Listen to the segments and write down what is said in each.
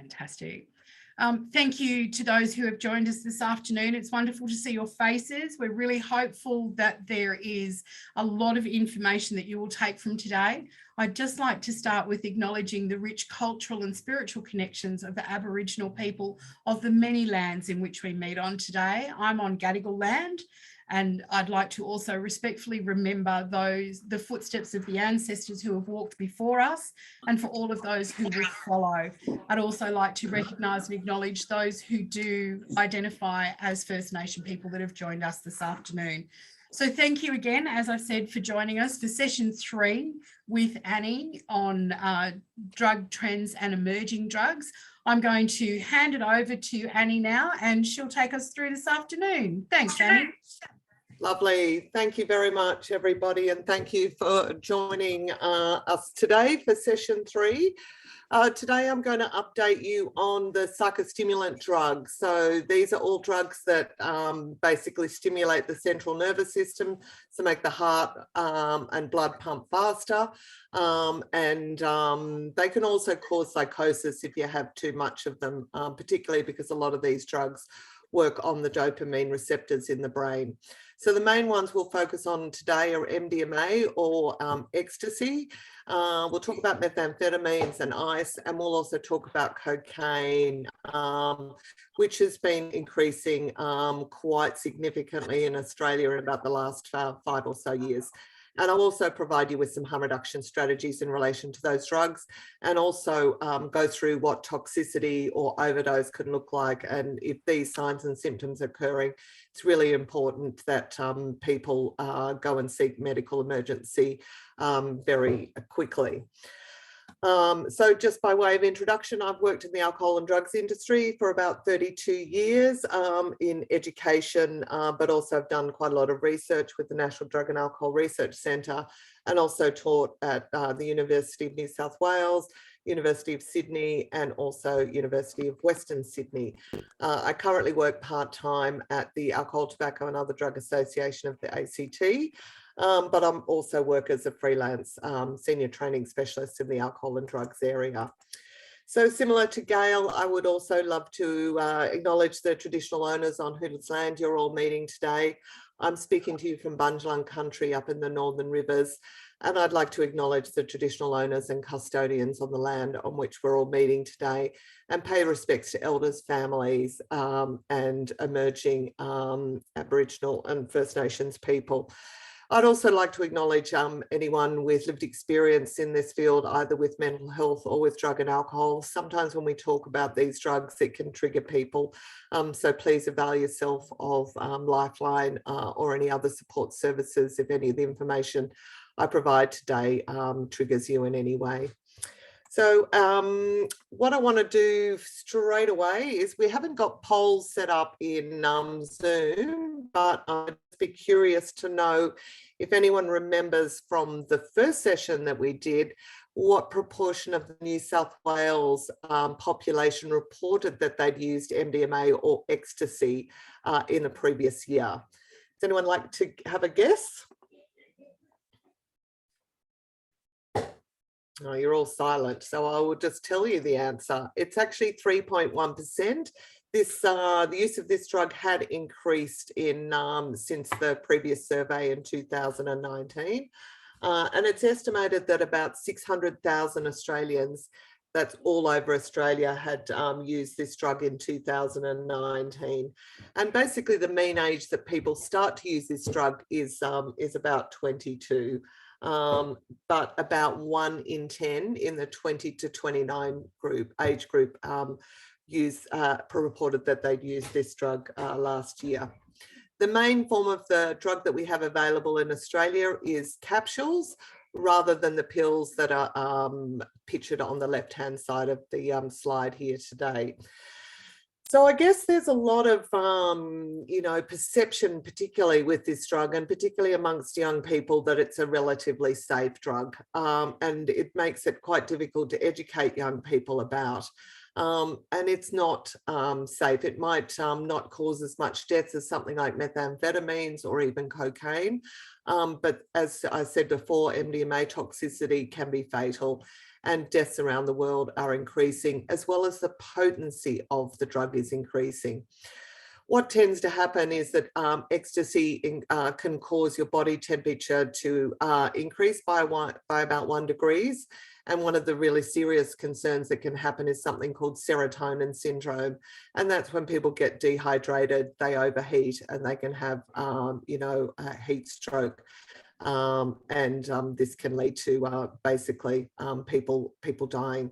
Fantastic. Thank you to those who have joined us this afternoon. It's wonderful to see your faces. We're really hopeful that there is a lot of information that you will take from today. I'd just like to start with acknowledging the rich cultural and spiritual connections of the Aboriginal people of the many lands in which we meet on today. I'm on Gadigal land, and I'd like to also respectfully remember the footsteps of the ancestors who have walked before us, and for all of those who will follow. I'd also like to recognise and acknowledge those who do identify as First Nation people that have joined us this afternoon. So thank you again, as I've said, for joining us for session 3 with Annie on drug trends and emerging drugs. I'm going to hand it over to Annie now, and she'll take us through this afternoon. Thanks, Annie. Lovely. Thank you very much, everybody, and thank you for joining us today for session 3. Today I'm going to update you on the psychostimulant drugs. So these are all drugs that basically stimulate the central nervous system to make the heart and blood pump faster. They can also cause psychosis if you have too much of them, particularly because a lot of these drugs work on the dopamine receptors in the brain. So the main ones we'll focus on today are MDMA or ecstasy. We'll talk about methamphetamines and ice, and we'll also talk about cocaine, which has been increasing quite significantly in Australia in about the last 5 or so years. And I'll also provide you with some harm reduction strategies in relation to those drugs, and also go through what toxicity or overdose can look like. And if these signs and symptoms are occurring, it's really important that people go and seek medical emergency very quickly. So just by way of introduction, I've worked in the alcohol and drugs industry for about 32 years in education, but also I've done quite a lot of research with the National Drug and Alcohol Research Centre, and also taught at the University of New South Wales, University of Sydney, and also University of Western Sydney. I currently work part-time at the Alcohol, Tobacco and Other Drug Association of the ACT. But I'm also work as a freelance senior training specialist in the alcohol and drugs area. So similar to Gail, I would also love to acknowledge the traditional owners on whose land you're all meeting today. I'm speaking to you from Bundjalung country up in the Northern Rivers, and I'd like to acknowledge the traditional owners and custodians on the land on which we're all meeting today, and pay respects to elders, families, and emerging Aboriginal and First Nations people. I'd also like to acknowledge anyone with lived experience in this field, either with mental health or with drug and alcohol. Sometimes when we talk about these drugs, it can trigger people. So please avail yourself of Lifeline or any other support services if any of the information I provide today triggers you in any way. So what I want to do straight away is, we haven't got polls set up in Zoom, but I'd be curious to know if anyone remembers from the first session that we did, what proportion of the New South Wales population reported that they'd used MDMA or ecstasy in the previous year. Does anyone like to have a guess? Oh, you're all silent, so I will just tell you the answer. It's actually 3.1%. The use of this drug had increased in since the previous survey in 2019, and it's estimated that about 600,000 Australians, that's all over Australia, had used this drug in 2019. And basically, the mean age that people start to use this drug is about 22. But about 1 in 10 in the 20 to 29 age group reported that they'd used this drug last year. The main form of the drug that we have available in Australia is capsules, rather than the pills that are pictured on the left-hand side of the slide here today. So I guess there's a lot of, perception, particularly with this drug, and particularly amongst young people, that it's a relatively safe drug, and it makes it quite difficult to educate young people about. And it's not safe. It might not cause as much death as something like methamphetamines or even cocaine. But as I said before, MDMA toxicity can be fatal. and deaths around the world are increasing, as well as the potency of the drug is increasing. What tends to happen is that ecstasy can cause your body temperature to increase by about 1 degree. And one of the really serious concerns that can happen is something called serotonin syndrome. And that's when people get dehydrated, they overheat, and they can have, a heat stroke. This can lead to basically people dying.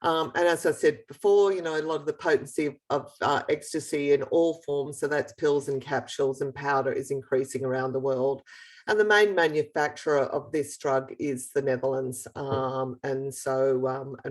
And as I said before, a lot of the potency of ecstasy in all forms, so that's pills and capsules and powder, is increasing around the world. And the main manufacturer of this drug is the Netherlands. And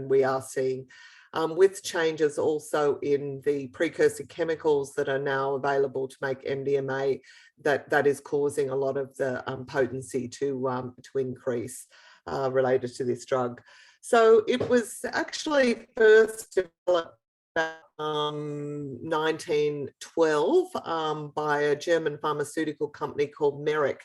we are seeing, with changes also in the precursor chemicals that are now available to make MDMA, that is causing a lot of the potency to increase related to this drug. So it was actually first developed about 1912 by a German pharmaceutical company called Merck.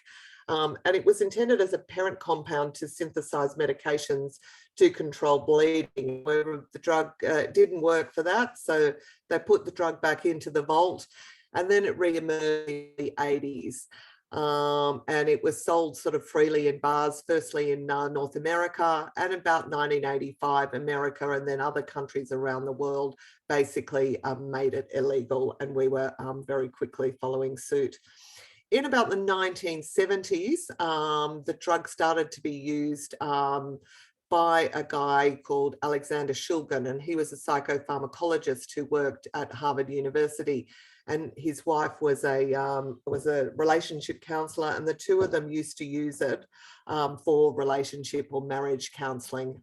And it was intended as a parent compound to synthesize medications to control bleeding. However, the drug didn't work for that, so they put the drug back into the vault, and then it re-emerged in the 80s. And it was sold sort of freely in bars, firstly in North America, and about 1985, America and then other countries around the world basically made it illegal, and we were very quickly following suit. In about the 1970s, the drug started to be used by a guy called Alexander Shulgin, and he was a psychopharmacologist who worked at Harvard University. And his wife was a relationship counselor, and the two of them used to use it for relationship or marriage counselling.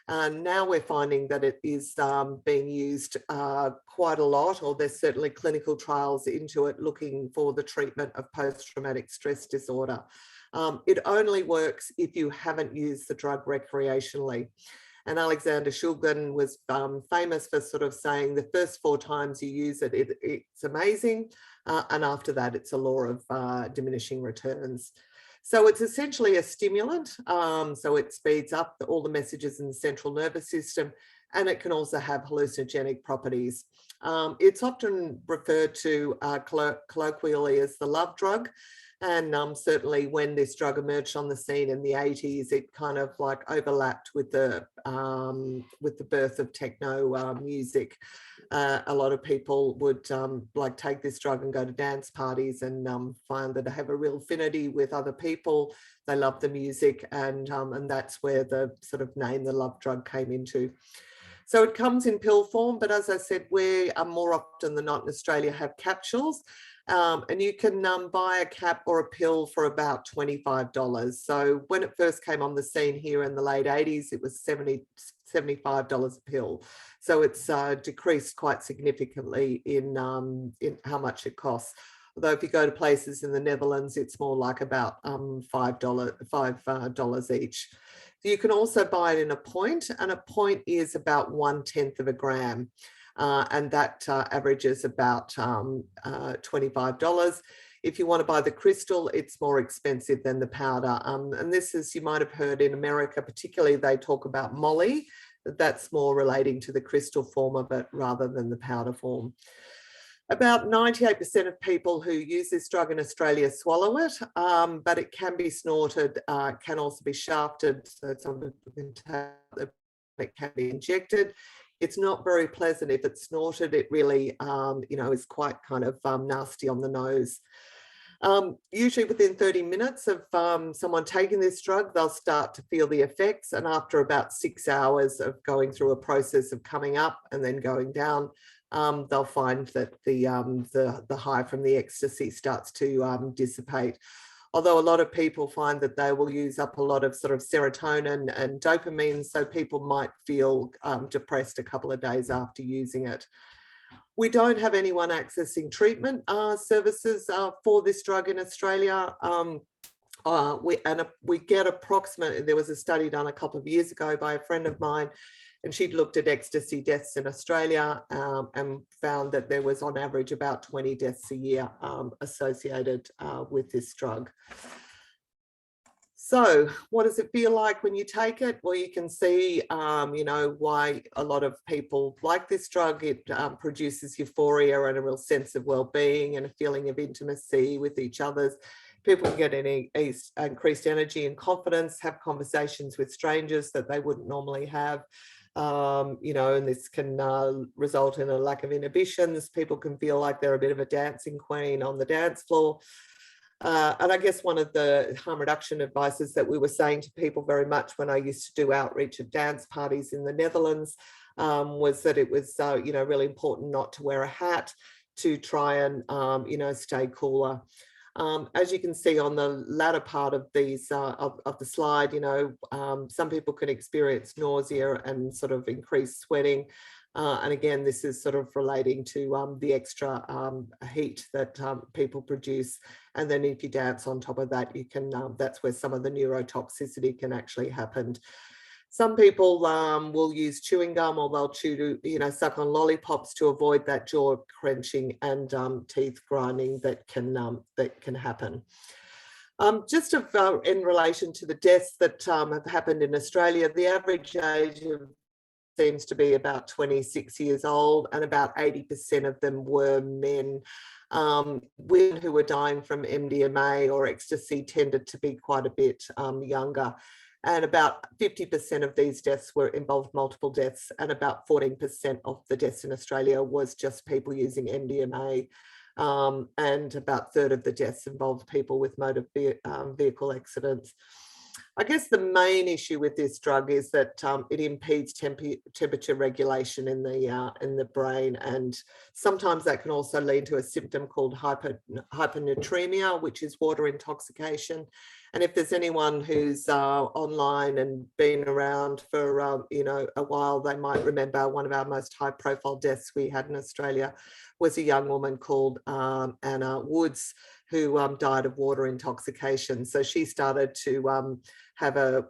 And now we're finding that it is being used quite a lot, or there's certainly clinical trials into it looking for the treatment of post-traumatic stress disorder. It only works if you haven't used the drug recreationally. And Alexander Shulgin was famous for sort of saying the first 4 times you use it, it's amazing. And after that, it's a law of diminishing returns. So it's essentially a stimulant. So it speeds up all the messages in the central nervous system, and it can also have hallucinogenic properties. It's often referred to colloquially as the love drug. And certainly when this drug emerged on the scene in the 80s, it kind of like overlapped with the birth of techno music. A lot of people would like take this drug and go to dance parties and find that they have a real affinity with other people. They love the music, and that's where the sort of name, the love drug, came into. So it comes in pill form, but as I said, we are more often than not in Australia have capsules. And you can buy a cap or a pill for about $25. So when it first came on the scene here in the late 80s, it was $75 a pill. So it's decreased quite significantly in how much it costs. Although if you go to places in the Netherlands, it's more like about $5 each. You can also buy it in a point, and a point is about 1/10 of a gram. And that averages about $25. If you want to buy the crystal, it's more expensive than the powder. And this is, you might have heard in America, particularly, they talk about Molly. That's more relating to the crystal form of it rather than the powder form. About 98% of people who use this drug in Australia swallow it, but it can be snorted, can also be shafted, so some people can take it, it can be injected. It's not very pleasant if it's snorted. It really, is quite kind of nasty on the nose. Usually within 30 minutes of someone taking this drug, they'll start to feel the effects. And after about 6 hours of going through a process of coming up and then going down, they'll find that the high from the ecstasy starts to dissipate. Although a lot of people find that they will use up a lot of sort of serotonin and dopamine, so people might feel depressed a couple of days after using it. We don't have anyone accessing treatment services for this drug in Australia. We get approximately, there was a study done a couple of years ago by a friend of mine, and she'd looked at ecstasy deaths in Australia and found that there was on average about 20 deaths a year associated with this drug. So what does it feel like when you take it? Well, you can see, why a lot of people like this drug. It produces euphoria and a real sense of well-being and a feeling of intimacy with each other. People get increased energy and confidence, have conversations with strangers that they wouldn't normally have. And this can result in a lack of inhibitions. People can feel like they're a bit of a dancing queen on the dance floor. And I guess one of the harm reduction advices that we were saying to people very much when I used to do outreach at dance parties in the Netherlands was that it was, really important not to wear a hat, to try and, stay cooler. As you can see on the latter part of these of the slide, some people can experience nausea and sort of increased sweating. And again, this is sort of relating to the extra heat that people produce. And then if you dance on top of that, you can, that's where some of the neurotoxicity can actually happen. Some people will use chewing gum, or they'll suck on lollipops to avoid that jaw clenching and teeth grinding that can happen. Just in relation to the deaths that have happened in Australia, the average age seems to be about 26 years old, and about 80% of them were men. Women who were dying from MDMA or ecstasy tended to be quite a bit younger. And about 50% of these deaths involved multiple deaths, and about 14% of the deaths in Australia was just people using MDMA. And about a third of the deaths involved people with motor vehicle accidents. I guess the main issue with this drug is that it impedes temperature regulation in the brain, and sometimes that can also lead to a symptom called hyponatremia, which is water intoxication. And if there's anyone who's online and been around for a while, they might remember one of our most high-profile deaths we had in Australia was a young woman called Anna Woods, who died of water intoxication. So she started to have a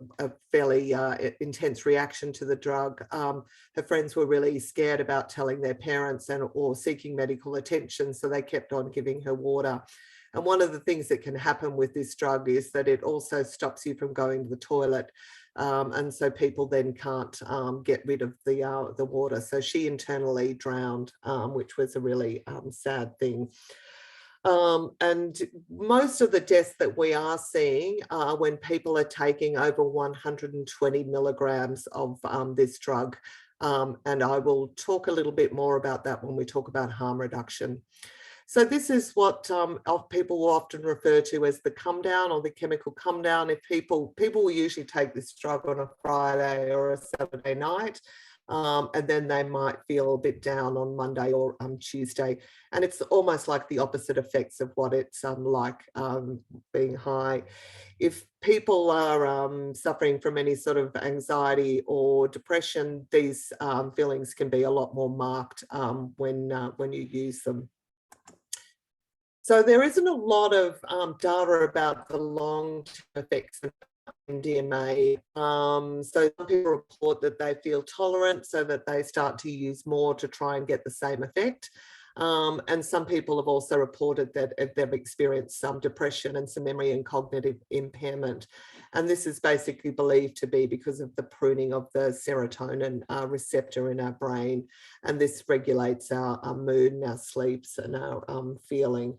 fairly intense reaction to the drug. Her friends were really scared about telling their parents or seeking medical attention, so they kept on giving her water. And one of the things that can happen with this drug is that it also stops you from going to the toilet. And so people then can't get rid of the water. So she internally drowned, which was a really sad thing. And most of the deaths that we are seeing are when people are taking over 120 milligrams of this drug. And I will talk a little bit more about that when we talk about harm reduction. So this is what people will often refer to as the come down, or the chemical come down. If people will usually take this drug on a Friday or a Saturday night, and then they might feel a bit down on Monday or Tuesday. And it's almost like the opposite effects of what it's like being high. If people are suffering from any sort of anxiety or depression, these feelings can be a lot more marked when you use them. So there isn't a lot of data about the long-term effects of MDMA. So some people report that they feel tolerant, so that they start to use more to try and get the same effect. And some people have also reported that they've experienced some depression and some memory and cognitive impairment. And this is basically believed to be because of the pruning of the serotonin receptor in our brain. And this regulates our mood and our sleeps and our feeling.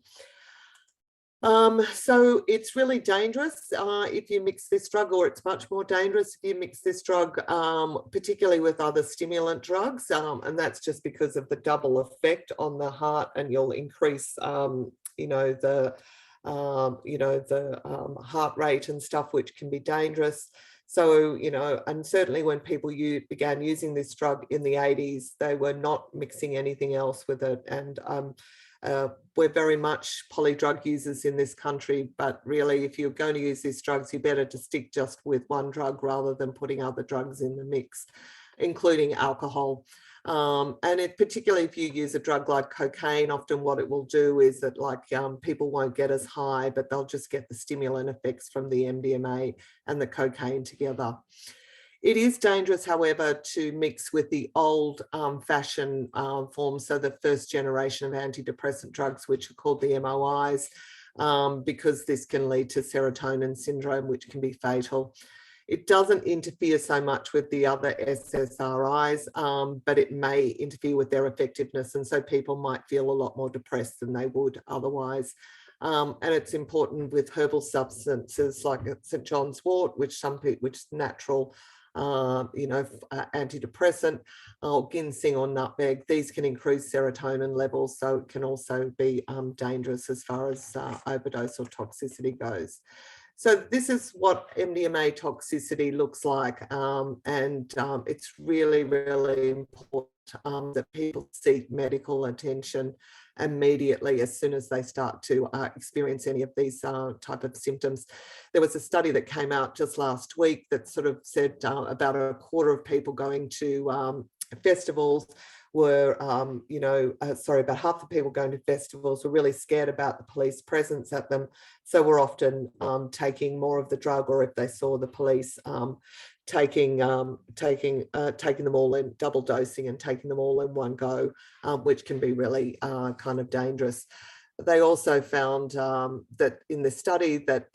So it's really dangerous if you mix this drug, or it's much more dangerous if you mix this drug, particularly with other stimulant drugs. And that's just because of the double effect on the heart, and you'll increase, the heart rate and stuff, which can be dangerous. So, and certainly when people began using this drug in the 80s, they were not mixing anything else with it. And we're very much polydrug users in this country, but really, if you're going to use these drugs, you better to stick just with one drug rather than putting other drugs in the mix, including alcohol. And particularly if you use a drug like cocaine, often what it will do is that people won't get as high, but they'll just get the stimulant effects from the MDMA and the cocaine together. It is dangerous, however, to mix with the old-fashioned forms, so the first generation of antidepressant drugs, which are called the MOIs. because this can lead to serotonin syndrome, which can be fatal. It doesn't interfere so much with the other SSRIs, but it may interfere with their effectiveness. And so people might feel a lot more depressed than they would otherwise. And it's important with herbal substances like St. John's wort, which is natural, antidepressant, or ginseng or nutmeg. These can increase serotonin levels, so it can also be dangerous as far as overdose or toxicity goes. So this is what MDMA toxicity looks like, and it's really, really important that people seek medical attention immediately as soon as they start to experience any of these type of symptoms. There was a study that came out just last week that sort of said about a quarter of people going to festivals were, about half the people going to festivals were really scared about the police presence at them. So we're often taking more of the drug, or if they saw the police, taking them all in, double dosing and taking them all in one go, which can be really kind of dangerous. They also found that in the study that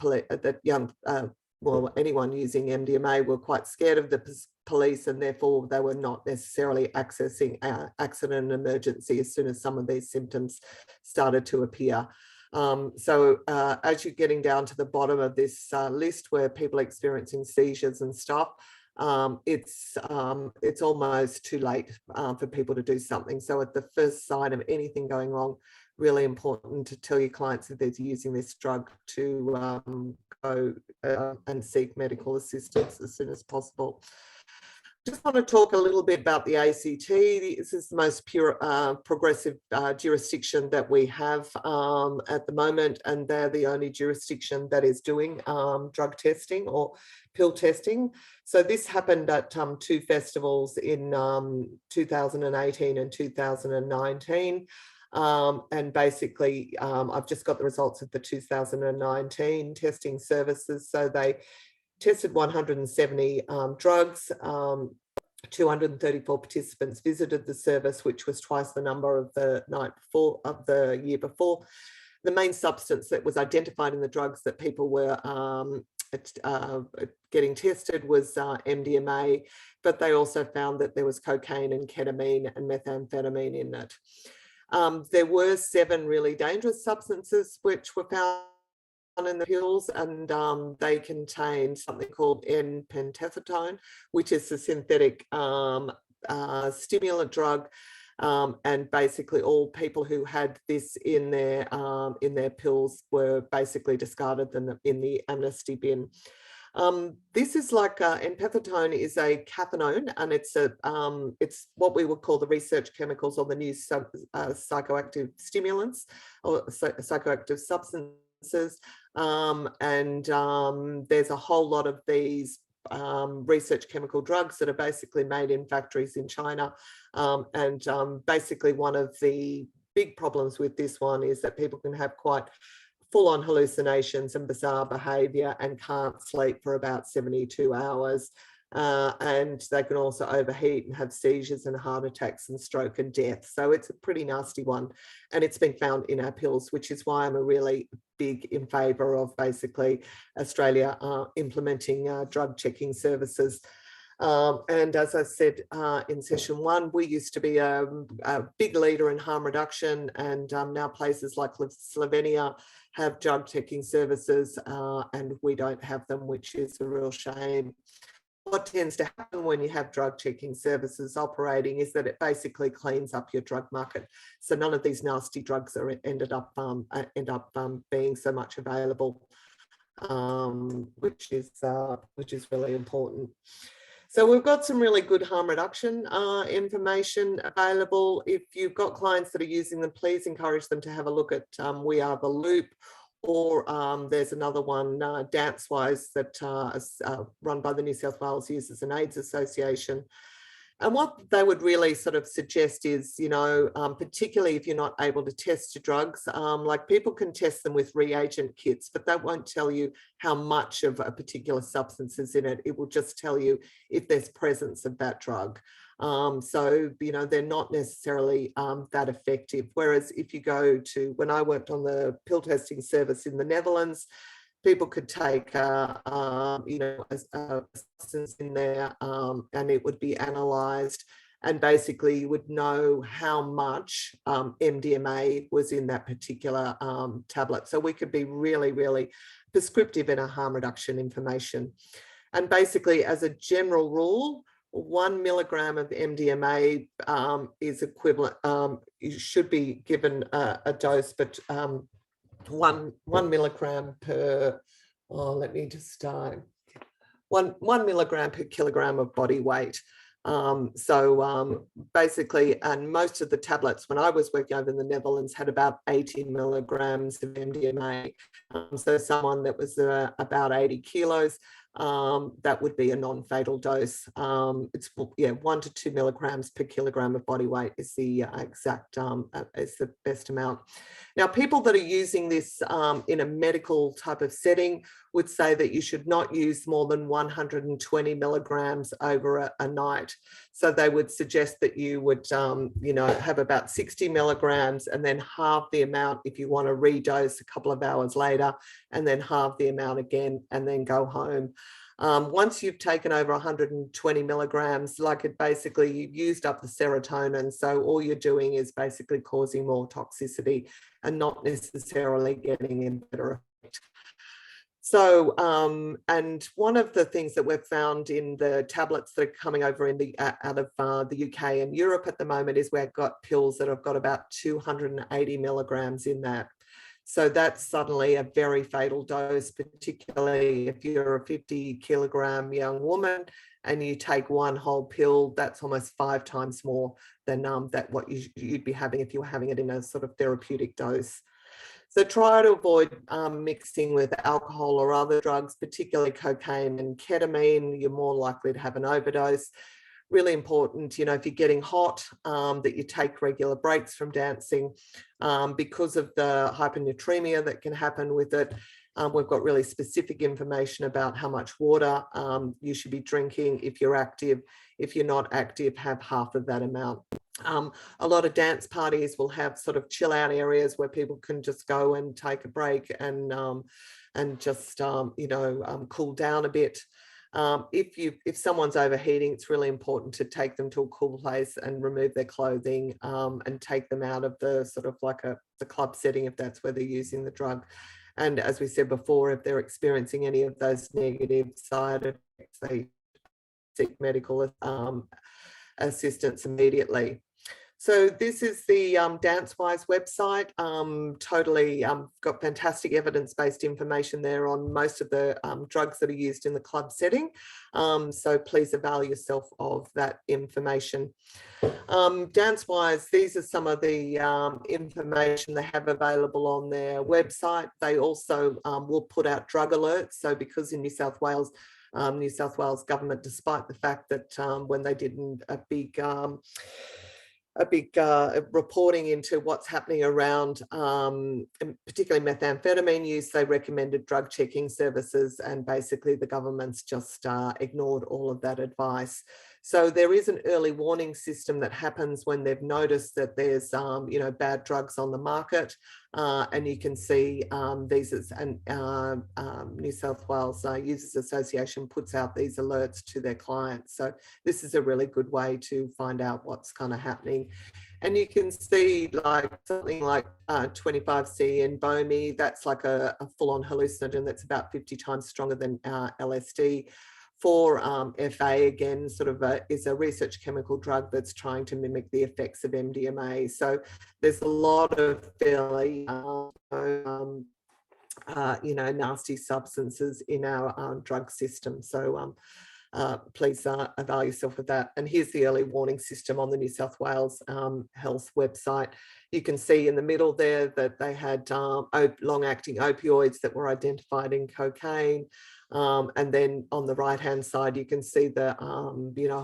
anyone using MDMA were quite scared of the police, and therefore they were not necessarily accessing accident and emergency as soon as some of these symptoms started to appear. So as you're getting down to the bottom of this list where people are experiencing seizures and stuff, it's almost too late for people to do something. So at the first sign of anything going wrong, really important to tell your clients that they're using this drug to go and seek medical assistance as soon as possible. Just want to talk a little bit about the ACT. This is the most progressive jurisdiction that we have at the moment, and they're the only jurisdiction that is doing drug testing or pill testing. So this happened at two festivals in 2018 and 2019. And basically, I've just got the results of the 2019 testing services. So they tested 170 drugs. 234 participants visited the service, which was twice the number of the year before. The main substance that was identified in the drugs that people were getting tested was MDMA, but they also found that there was cocaine and ketamine and methamphetamine in it. There were 7 really dangerous substances which were found in the pills, and they contain something called N-pentathetone, which is a synthetic stimulant drug, and basically all people who had this in their pills were basically discarded in the amnesty bin. This is like N-pentatone is a cathinone, and it's what we would call the research chemicals or the new psychoactive stimulants or psychoactive substances. There's a whole lot of these research chemical drugs that are basically made in factories in China. Basically one of the big problems with this one is that people can have quite full-on hallucinations and bizarre behavior and can't sleep for about 72 hours. And they can also overheat and have seizures and heart attacks and stroke and death. So it's a pretty nasty one. And it's been found in our pills, which is why I'm a really big in favour of basically Australia implementing drug checking services. And as I said in session 1, we used to be a big leader in harm reduction, and now places like Slovenia have drug checking services and we don't have them, which is a real shame. What tends to happen when you have drug checking services operating is that it basically cleans up your drug market. So none of these nasty drugs are end up being so much available, which is really important. So we've got some really good harm reduction information available. If you've got clients that are using them, please encourage them to have a look at We Are the Loop, or there's another one, DanceWise, that is run by the New South Wales Users and AIDS Association. And what they would really sort of suggest is, particularly if you're not able to test your drugs, like people can test them with reagent kits, but that won't tell you how much of a particular substance is in it. It will just tell you if there's presence of that drug. So, they're not necessarily that effective. Whereas if you go to, when I worked on the pill testing service in the Netherlands, people could take, a substance in there and it would be analysed, and basically you would know how much MDMA was in that particular tablet. So we could be really, really prescriptive in our harm reduction information. And basically, as a general rule, 1 milligram of MDMA is equivalent, you should be given a dose, but one milligram per, let me just start, one milligram per kilogram of body weight. Basically, and most of the tablets when I was working over in the Netherlands had about 80 milligrams of MDMA. So someone that was about 80 kilos, that would be a non-fatal dose. It's 1 to 2 milligrams per kilogram of body weight is the exact, is the best amount. Now, people that are using this in a medical type of setting would say that you should not use more than 120 milligrams over a night. So they would suggest that you would, have about 60 milligrams and then halve the amount if you want to redose a couple of hours later, and then halve the amount again and then go home. Once you've taken over 120 milligrams, like it basically, you've used up the serotonin. So all you're doing is basically causing more toxicity and not necessarily getting a better effect. So, and one of the things that we've found in the tablets that are coming over in the out of the UK and Europe at the moment is we've got pills that have got about 280 milligrams in that. So that's suddenly a very fatal dose, particularly if you're a 50 kilogram young woman and you take one whole pill. That's almost 5 times more than that what you'd be having if you were having it in a sort of therapeutic dose. So try to avoid mixing with alcohol or other drugs, particularly cocaine and ketamine. You're more likely to have an overdose. Really important, if you're getting hot, that you take regular breaks from dancing because of the hyponatremia that can happen with it. We've got really specific information about how much water you should be drinking if you're active. If you're not active, have half of that amount. A lot of dance parties will have sort of chill out areas where people can just go and take a break and just cool down a bit. If someone's overheating, it's really important to take them to a cool place and remove their clothing and take them out of the sort of like the club setting if that's where they're using the drug. And as we said before, if they're experiencing any of those negative side effects, they seek medical assistance immediately. So this is the DanceWise website. Totally got fantastic evidence-based information there on most of the drugs that are used in the club setting. So please avail yourself of that information. DanceWise, these are some of the information they have available on their website. They also will put out drug alerts. So because in New South Wales government, despite the fact that when they did a big reporting into what's happening around particularly methamphetamine use, they recommended drug checking services, and basically the government's just ignored all of that advice. So there is an early warning system that happens when they've noticed that there's bad drugs on the market, and you can see these and New South Wales Users Association puts out these alerts to their clients. So this is a really good way to find out what's kind of happening. And you can see like something like 25C in BOMI, that's like a full-on hallucinogen that's about 50 times stronger than LSD. For FA, again, sort of is a research chemical drug that's trying to mimic the effects of MDMA. So there's a lot of fairly, nasty substances in our drug system. So please avail yourself of that. And here's the early warning system on the New South Wales Health website. You can see in the middle there that they had long-acting opioids that were identified in cocaine. And then on the right hand side, you can see the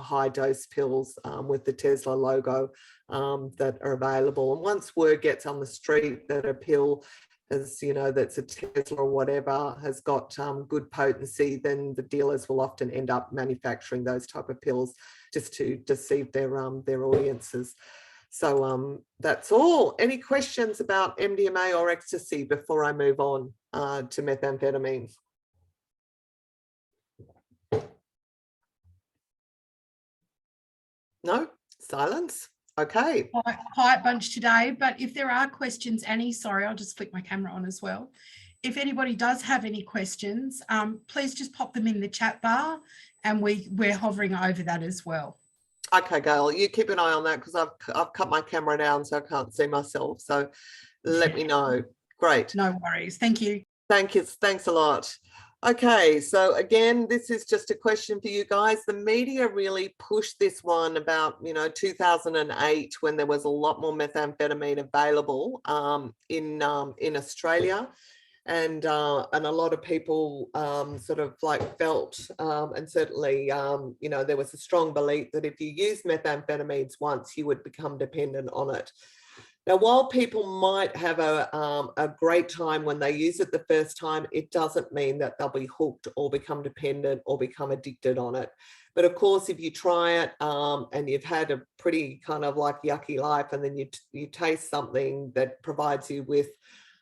high dose pills with the Tesla logo that are available. And once word gets on the street that a pill is, that's a Tesla or whatever, has got good potency, then the dealers will often end up manufacturing those type of pills just to deceive their audiences. So that's all. Any questions about MDMA or ecstasy before I move on to methamphetamines? No? Silence? Okay. Quiet bunch today, but if there are questions, Annie, sorry, I'll just flick my camera on as well. If anybody does have any questions, please just pop them in the chat bar, and we're hovering over that as well. Okay, Gail, you keep an eye on that because I've cut my camera down so I can't see myself. So let me know. Great. No worries. Thank you. Thank you. Thanks a lot. Okay, so again, this is just a question for you guys. The media really pushed this one about 2008, when there was a lot more methamphetamine available in Australia. And a lot of people sort of like felt, and certainly, there was a strong belief that if you use methamphetamines once, you would become dependent on it. Now, while people might have a great time when they use it the first time, it doesn't mean that they'll be hooked or become dependent or become addicted on it. But of course, if you try it and you've had a pretty kind of like yucky life, and then you taste something that provides you with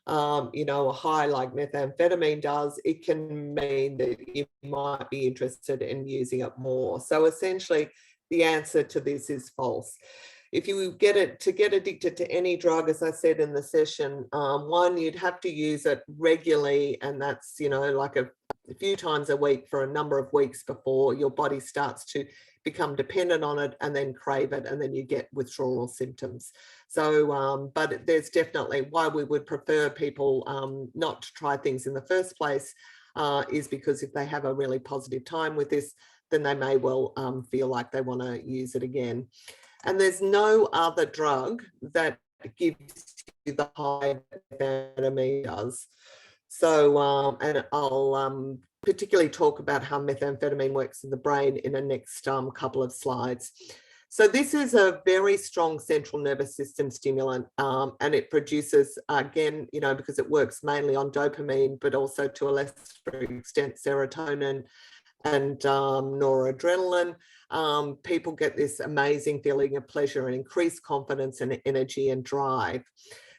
a high like methamphetamine does, it can mean that you might be interested in using it more. So essentially, the answer to this is false. If you get addicted to any drug, as I said in the session, one, you'd have to use it regularly, and that's like a few times a week for a number of weeks before your body starts to become dependent on it and then crave it, and then you get withdrawal symptoms. So, but there's definitely why we would prefer people not to try things in the first place, is because if they have a really positive time with this, then they may well feel like they want to use it again. And there's no other drug that gives you the high methamphetamine does. So, and I'll particularly talk about how methamphetamine works in the brain in the next couple of slides. So this is a very strong central nervous system stimulant, and it produces, again, because it works mainly on dopamine, but also to a lesser extent serotonin and noradrenaline. People get this amazing feeling of pleasure and increased confidence and energy and drive.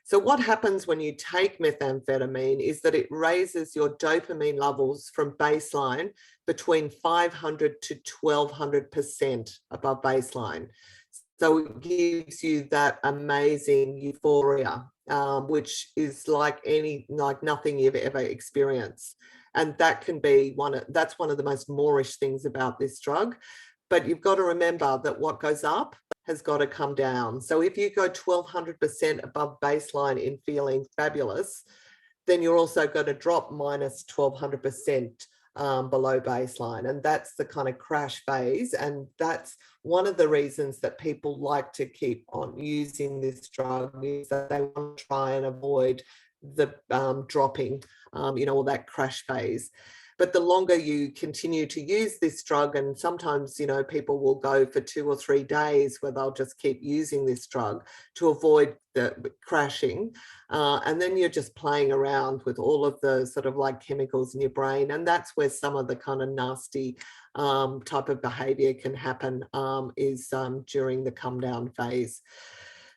So what happens when you take methamphetamine is that it raises your dopamine levels from baseline between 500 to 1200% above baseline. So it gives you that amazing euphoria, which is like nothing you've ever experienced. And that can be that's one of the most Moorish things about this drug. But you've got to remember that what goes up has got to come down. So if you go 1200% above baseline in feeling fabulous, then you're also going to drop minus 1200% below baseline. And that's the kind of crash phase. And that's one of the reasons that people like to keep on using this drug, is that they want to try and avoid the dropping, or that crash phase. But the longer you continue to use this drug, and sometimes, people will go for 2 or 3 days where they'll just keep using this drug to avoid the crashing. And then you're just playing around with all of the sort of like chemicals in your brain. And that's where some of the kind of nasty type of behavior can happen, is during the come down phase.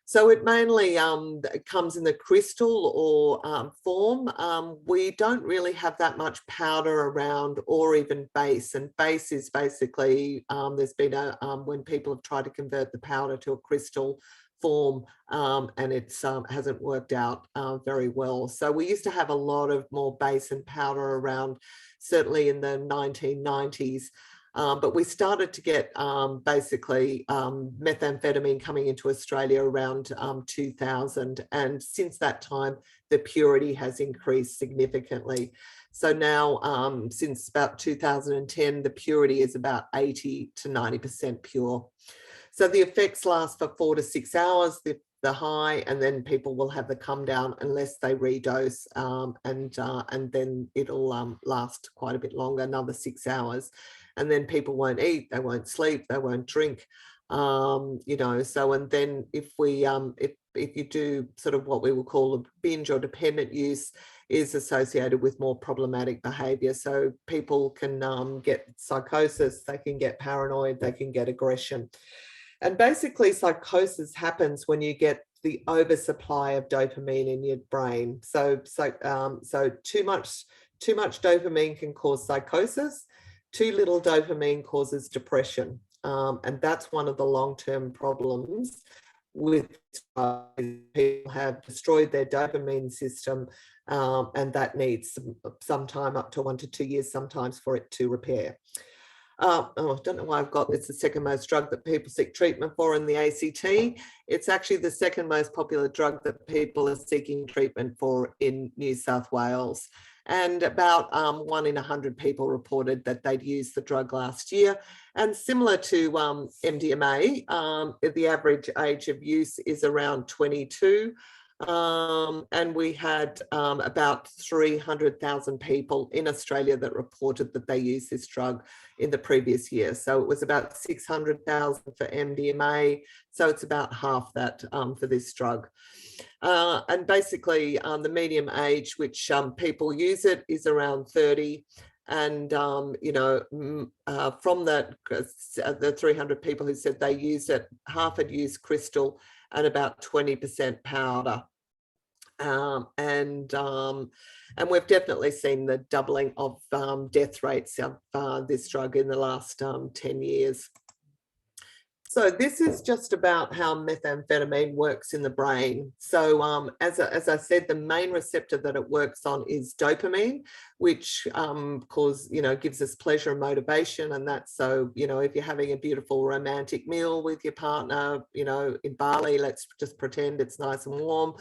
So it mainly comes in the crystal or form. We don't really have that much powder around, or even base. And base is basically, there's been when people have tried to convert the powder to a crystal form, and it hasn't worked out very well. So we used to have a lot of more base and powder around, certainly in the 1990s. But we started to get basically methamphetamine coming into Australia around 2000. And since that time, the purity has increased significantly. So now, since about 2010, the purity is about 80 to 90% pure. So the effects last for 4 to 6 hours. The the high, and then people will have the come down unless they redose, and then it'll last quite a bit longer, another 6 hours. And then people won't eat, they won't sleep, they won't drink, you know. So, and then if we if you do sort of what we will call a binge or dependent use, is associated with more problematic behavior. So people can get psychosis, they can get paranoid, they can get aggression. And basically psychosis happens when you get the oversupply of dopamine in your brain. So too much dopamine can cause psychosis. Too little dopamine causes depression. And that's one of the long-term problems with people have destroyed their dopamine system, and that needs some time, up to 1 to 2 years sometimes, for it to repair. I don't know why I've got it's the second most drug that people seek treatment for in the ACT. It's actually the second most popular drug that people are seeking treatment for in New South Wales. And about 1 in 100 people reported that they'd used the drug last year. And similar to MDMA, the average age of use is around 22. And we had about 300,000 people in Australia that reported that they used this drug in the previous year. So it was about 600,000 for MDMA. So it's about half that for this drug. And basically the median age which people use it is around 30. And, you know, from that, the 300 people who said they used it, half had used crystal and about 20% powder. And we've definitely seen the doubling of death rates of this drug in the last 10 years. So this is just about how methamphetamine works in the brain. So as I said, the main receptor that it works on is dopamine, which gives us pleasure and motivation. And that's so, you know, if you're having a beautiful romantic meal with your partner, you know, in Bali, let's just pretend it's nice and warm,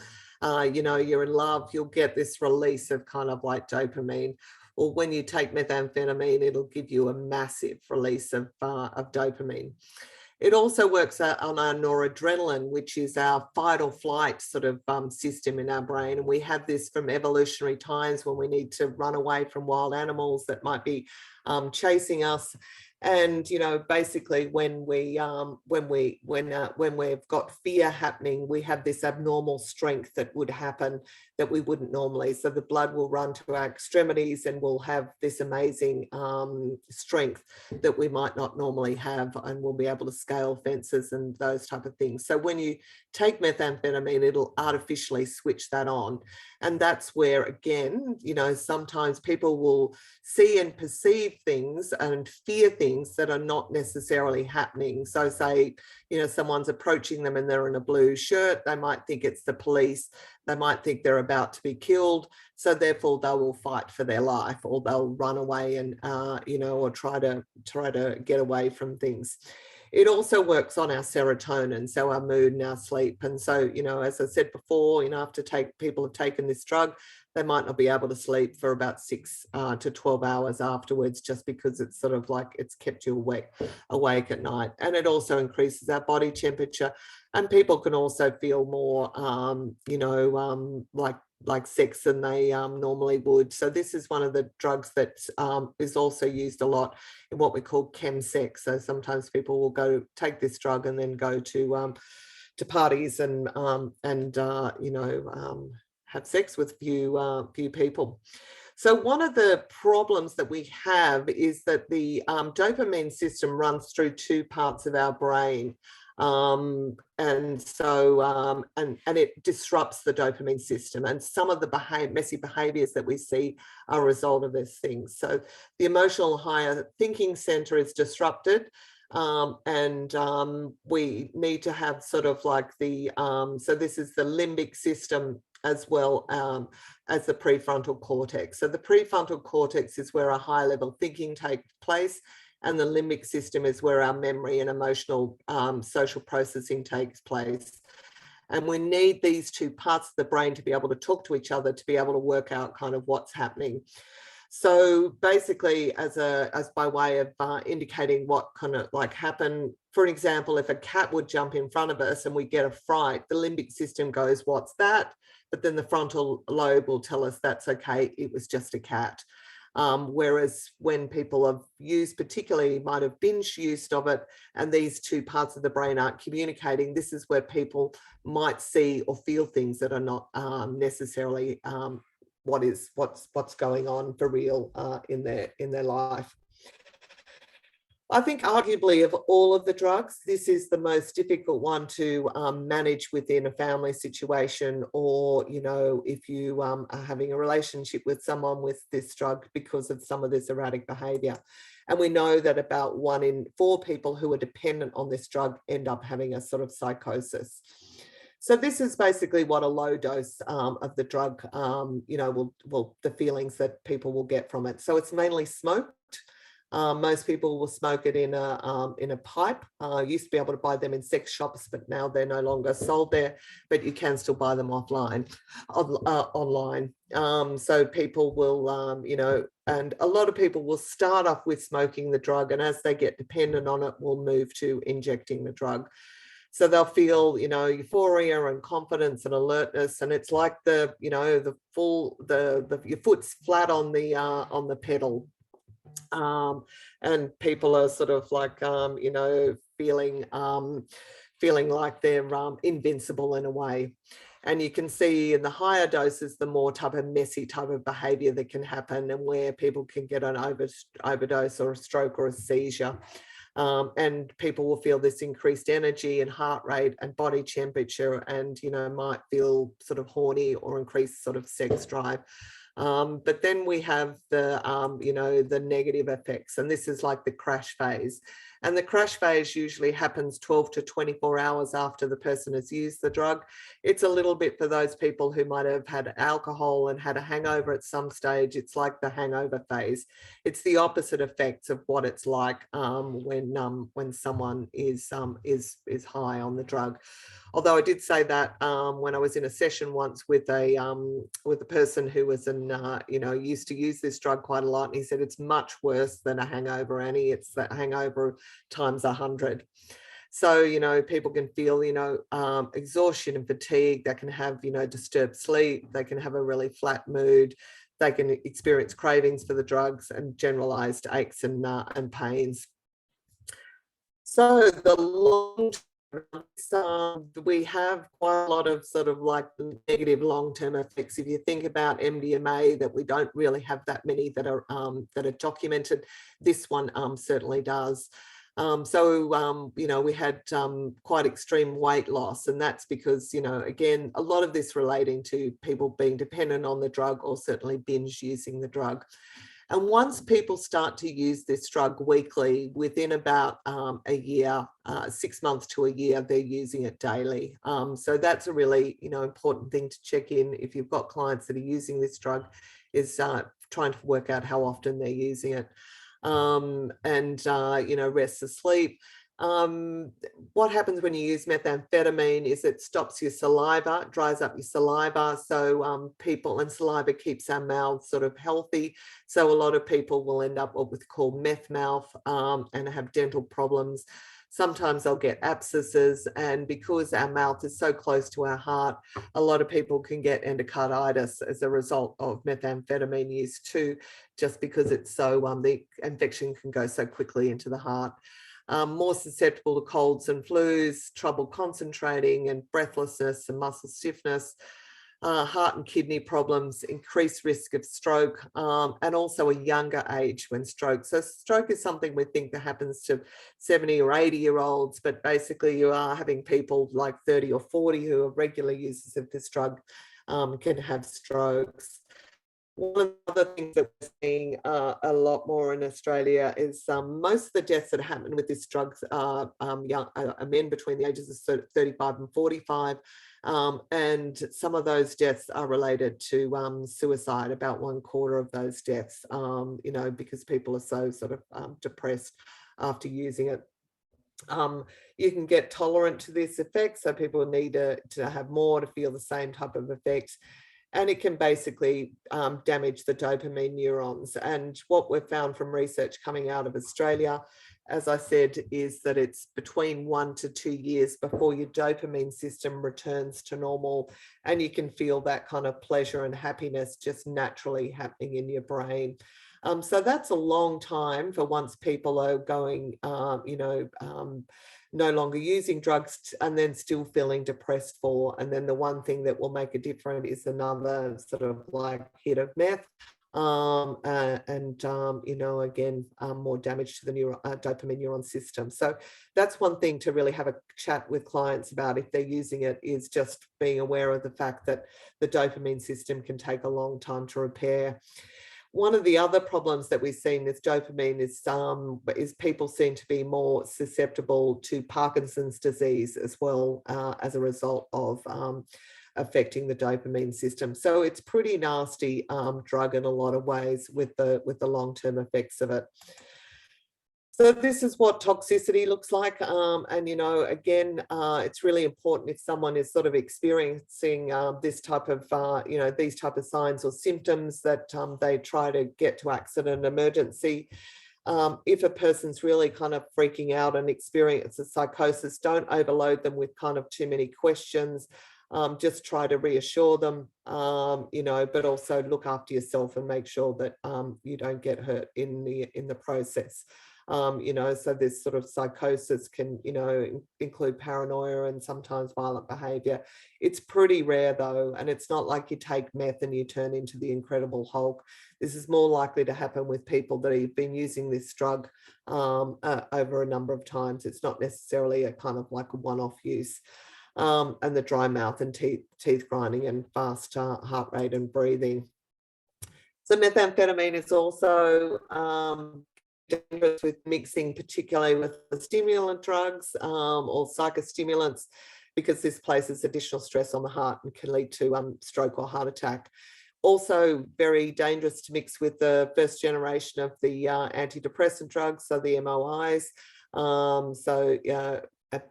you know, you're in love, you'll get this release of kind of like dopamine. Or when you take methamphetamine, it'll give you a massive release of dopamine. It also works on our noradrenaline, which is our fight or flight sort of system in our brain. And we have this from evolutionary times when we need to run away from wild animals that might be chasing us. And, you know, basically when we've got fear happening, we have this abnormal strength that would happen that we wouldn't normally. So the blood will run to our extremities and we'll have this amazing strength that we might not normally have, and we'll be able to scale fences and those type of things. So when you take methamphetamine, it'll artificially switch that on. And that's where, again, you know, sometimes people will see and perceive things and fear things that are not necessarily happening. So say, you know, someone's approaching them and they're in a blue shirt, they might think it's the police, they might think they're about to be killed. So therefore they will fight for their life, or they'll run away and, you know, or try to get away from things. It also works on our serotonin, so our mood and our sleep. And so, you know, as I said before, you know, after people have taken this drug, they might not be able to sleep for about 6 to 12 hours afterwards, just because it's sort of like it's kept you awake at night. And it also increases our body temperature, and people can also feel more, you know, like sex than they normally would. So this is one of the drugs that is also used a lot in what we call chemsex. So sometimes people will go take this drug and then go to parties and you know, have sex with few people. So one of the problems that we have is that the dopamine system runs through 2 parts of our brain. And so and it disrupts the dopamine system, and some of the messy behaviors that we see are a result of these things. So the emotional higher thinking center is disrupted, and we need to have sort of like the so this is the limbic system as well as the prefrontal cortex. So the prefrontal cortex is where our high level thinking takes place, and the limbic system is where our memory and emotional social processing takes place. And we need these 2 parts of the brain to be able to talk to each other, to be able to work out kind of what's happening. So basically, as by way of indicating what kind of like happen, for an example, if a cat would jump in front of us and we get a fright, the limbic system goes, what's that? But then the frontal lobe will tell us that's okay, it was just a cat. Whereas when people have used, particularly might have binge used of it, and these two parts of the brain aren't communicating, this is where people might see or feel things that are not necessarily what's going on for real in their life. I think arguably of all of the drugs, this is the most difficult one to manage within a family situation, or, you know, if you are having a relationship with someone with this drug because of some of this erratic behavior. And we know that about 1 in 4 people who are dependent on this drug end up having a sort of psychosis. So this is basically what a low dose of the drug, you know, will the feelings that people will get from it. So it's mainly smoked. Most people will smoke it in a pipe. Used to be able to buy them in sex shops, but now they're no longer sold there, but you can still buy them online. So people will, you know, and a lot of people will start off with smoking the drug, and as they get dependent on it, will move to injecting the drug. So they'll feel, you know, euphoria and confidence and alertness, and it's like the, you know, your foot's flat on the pedal. And people are sort of like, you know, feeling like they're invincible in a way. And you can see in the higher doses, the more type of messy type of behavior that can happen, and where people can get an overdose or a stroke or a seizure. And people will feel this increased energy and heart rate and body temperature, and, you know, might feel sort of horny or increased sort of sex drive. But then we have the, you know, the negative effects, and this is like the crash phase. And the crash phase usually happens 12 to 24 hours after the person has used the drug. It's a little bit for those people who might have had alcohol and had a hangover at some stage. It's like the hangover phase. It's the opposite effects of what it's like when someone is high on the drug. Although I did say that when I was in a session once with a person who was you know, used to use this drug quite a lot, and he said it's much worse than a hangover, Annie. It's that hangover times 100. So, you know, people can feel, you know, exhaustion and fatigue. They can have, you know, disturbed sleep. They can have a really flat mood. They can experience cravings for the drugs and generalized aches and pains. So the long we have quite a lot of sort of like negative long-term effects. If you think about MDMA, that we don't really have that many that are documented, this one certainly does. You know, we had quite extreme weight loss, and that's because, you know, again, a lot of this relating to people being dependent on the drug or certainly binge using the drug. And once people start to use this drug weekly, within about a year, 6 months to a year, they're using it daily. So that's a really, you know, important thing to check in if you've got clients that are using this drug, is trying to work out how often they're using it. You know, rest asleep. What happens when you use methamphetamine is it stops your saliva, dries up your saliva. So people, and saliva keeps our mouths sort of healthy. So a lot of people will end up what we call meth mouth and have dental problems. Sometimes they'll get abscesses, and because our mouth is so close to our heart, a lot of people can get endocarditis as a result of methamphetamine use too, just because it's so, the infection can go so quickly into the heart. More susceptible to colds and flus, trouble concentrating and breathlessness and muscle stiffness, heart and kidney problems, increased risk of stroke, and also a younger age when stroke. So stroke is something we think that happens to 70 or 80-year-olds, but basically you are having people like 30 or 40 who are regular users of this drug can have strokes. One of the other things that we're seeing a lot more in Australia is most of the deaths that happen with this drug are men between the ages of 35 and 45. And some of those deaths are related to suicide, about 1/4 of those deaths, you know, because people are so sort of depressed after using it. You can get tolerant to this effect, so people need to have more to feel the same type of effects. and it can basically damage the dopamine neurons. And what we've found from research coming out of Australia, as I said, is that it's between 1 to 2 years before your dopamine system returns to normal, and you can feel that kind of pleasure and happiness just naturally happening in your brain. So that's a long time for once people are going, no longer using drugs and then still feeling depressed for. And then the one thing that will make a difference is another sort of like hit of meth. Again, more damage to the dopamine neuron system. So that's one thing to really have a chat with clients about if they're using it, is just being aware of the fact that the dopamine system can take a long time to repair. One of the other problems that we've seen with dopamine is people seem to be more susceptible to Parkinson's disease as well, as a result of affecting the dopamine system. So it's pretty nasty drug in a lot of ways with the long-term effects of it. So this is what toxicity looks like. Again, it's really important if someone is sort of experiencing this type of, these type of signs or symptoms, that they try to get to accident emergency. If a person's really kind of freaking out and experiences psychosis, don't overload them with kind of too many questions. Just try to reassure them, but also look after yourself and make sure that you don't get hurt in the process. So this sort of psychosis can, include paranoia and sometimes violent behavior. It's pretty rare though, and it's not like you take meth and you turn into the Incredible Hulk. This is more likely to happen with people that have been using this drug over a number of times. It's not necessarily a kind of like a one-off use. And the dry mouth and teeth grinding and fast heart rate and breathing. So methamphetamine is also dangerous with mixing, particularly with the stimulant drugs or psychostimulants, because this places additional stress on the heart and can lead to stroke or heart attack. Also very dangerous to mix with the first generation of the antidepressant drugs, so the MOIs.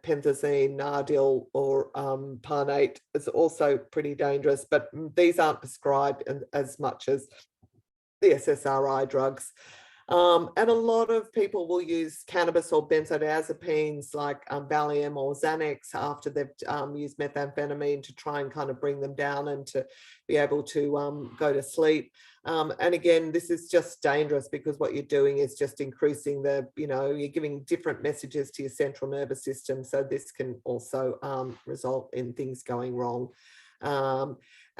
Pentazine, Nardil, or Parnate is also pretty dangerous, but these aren't prescribed as much as the SSRI drugs. And a lot of people will use cannabis or benzodiazepines like Valium or Xanax after they've used methamphetamine to try and kind of bring them down and to be able to go to sleep. And again, this is just dangerous because what you're doing is just increasing you're giving different messages to your central nervous system. So this can also result in things going wrong.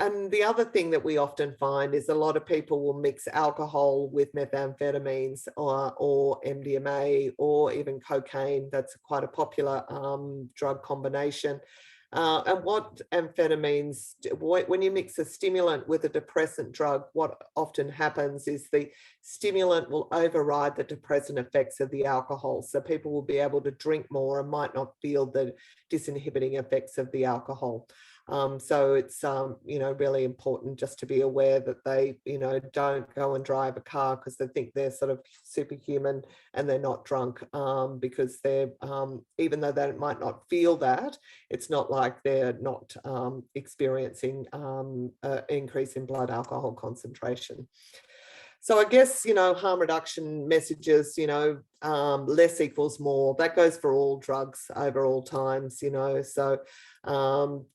And the other thing that we often find is a lot of people will mix alcohol with methamphetamines or MDMA or even cocaine. That's quite a popular drug combination. And what amphetamines, when you mix a stimulant with a depressant drug, what often happens is the stimulant will override the depressant effects of the alcohol. So people will be able to drink more and might not feel the disinhibiting effects of the alcohol. So it's, really important just to be aware that they, don't go and drive a car because they think they're sort of superhuman and they're not drunk, because they're, even though they might not feel that, it's not like they're not experiencing an increase in blood alcohol concentration. So I guess, harm reduction messages, less equals more. That goes for all drugs over all times, so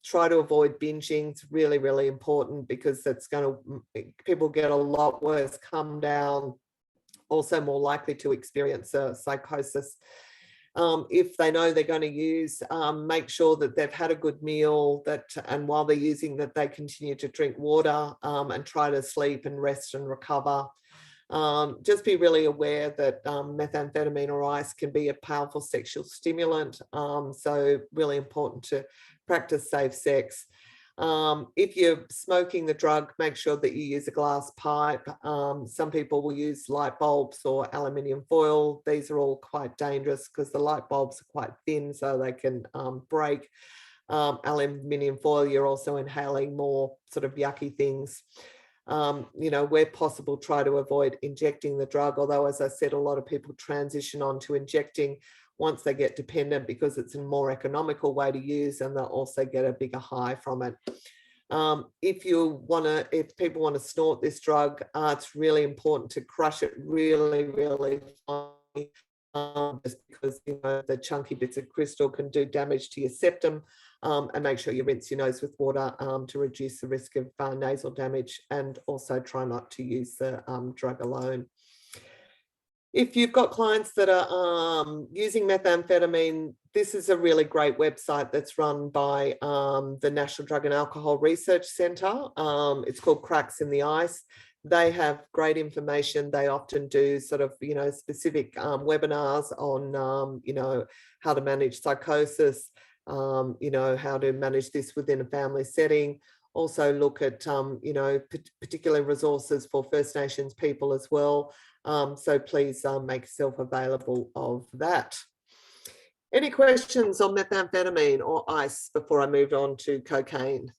try to avoid binging. It's really, really important because that's people get a lot worse, come down, also more likely to experience a psychosis. If they know they're going to use, make sure that they've had a good meal, and while they're using that, they continue to drink water and try to sleep and rest and recover. Just be really aware that methamphetamine or ice can be a powerful sexual stimulant. So really important to practice safe sex. If you're smoking the drug, make sure that you use a glass pipe. Some people will use light bulbs or aluminium foil. These are all quite dangerous because the light bulbs are quite thin, so they can break. Aluminium foil, you're also inhaling more sort of yucky things. Where possible, try to avoid injecting the drug, although, as I said, a lot of people transition on to injecting once they get dependent because it's a more economical way to use, and they'll also get a bigger high from it. If people want to snort this drug, it's really important to crush it really, really fine, just because the chunky bits of crystal can do damage to your septum. And make sure you rinse your nose with water to reduce the risk of nasal damage, and also try not to use the drug alone. If you've got clients that are using methamphetamine, this is a really great website that's run by the National Drug and Alcohol Research Centre. It's called Cracks in the Ice. They have great information. They often do sort of, specific webinars on, how to manage psychosis, how to manage this within a family setting. Also look at, particular resources for First Nations people as well. So please make yourself available of that. Any questions on methamphetamine or ice before I move on to cocaine?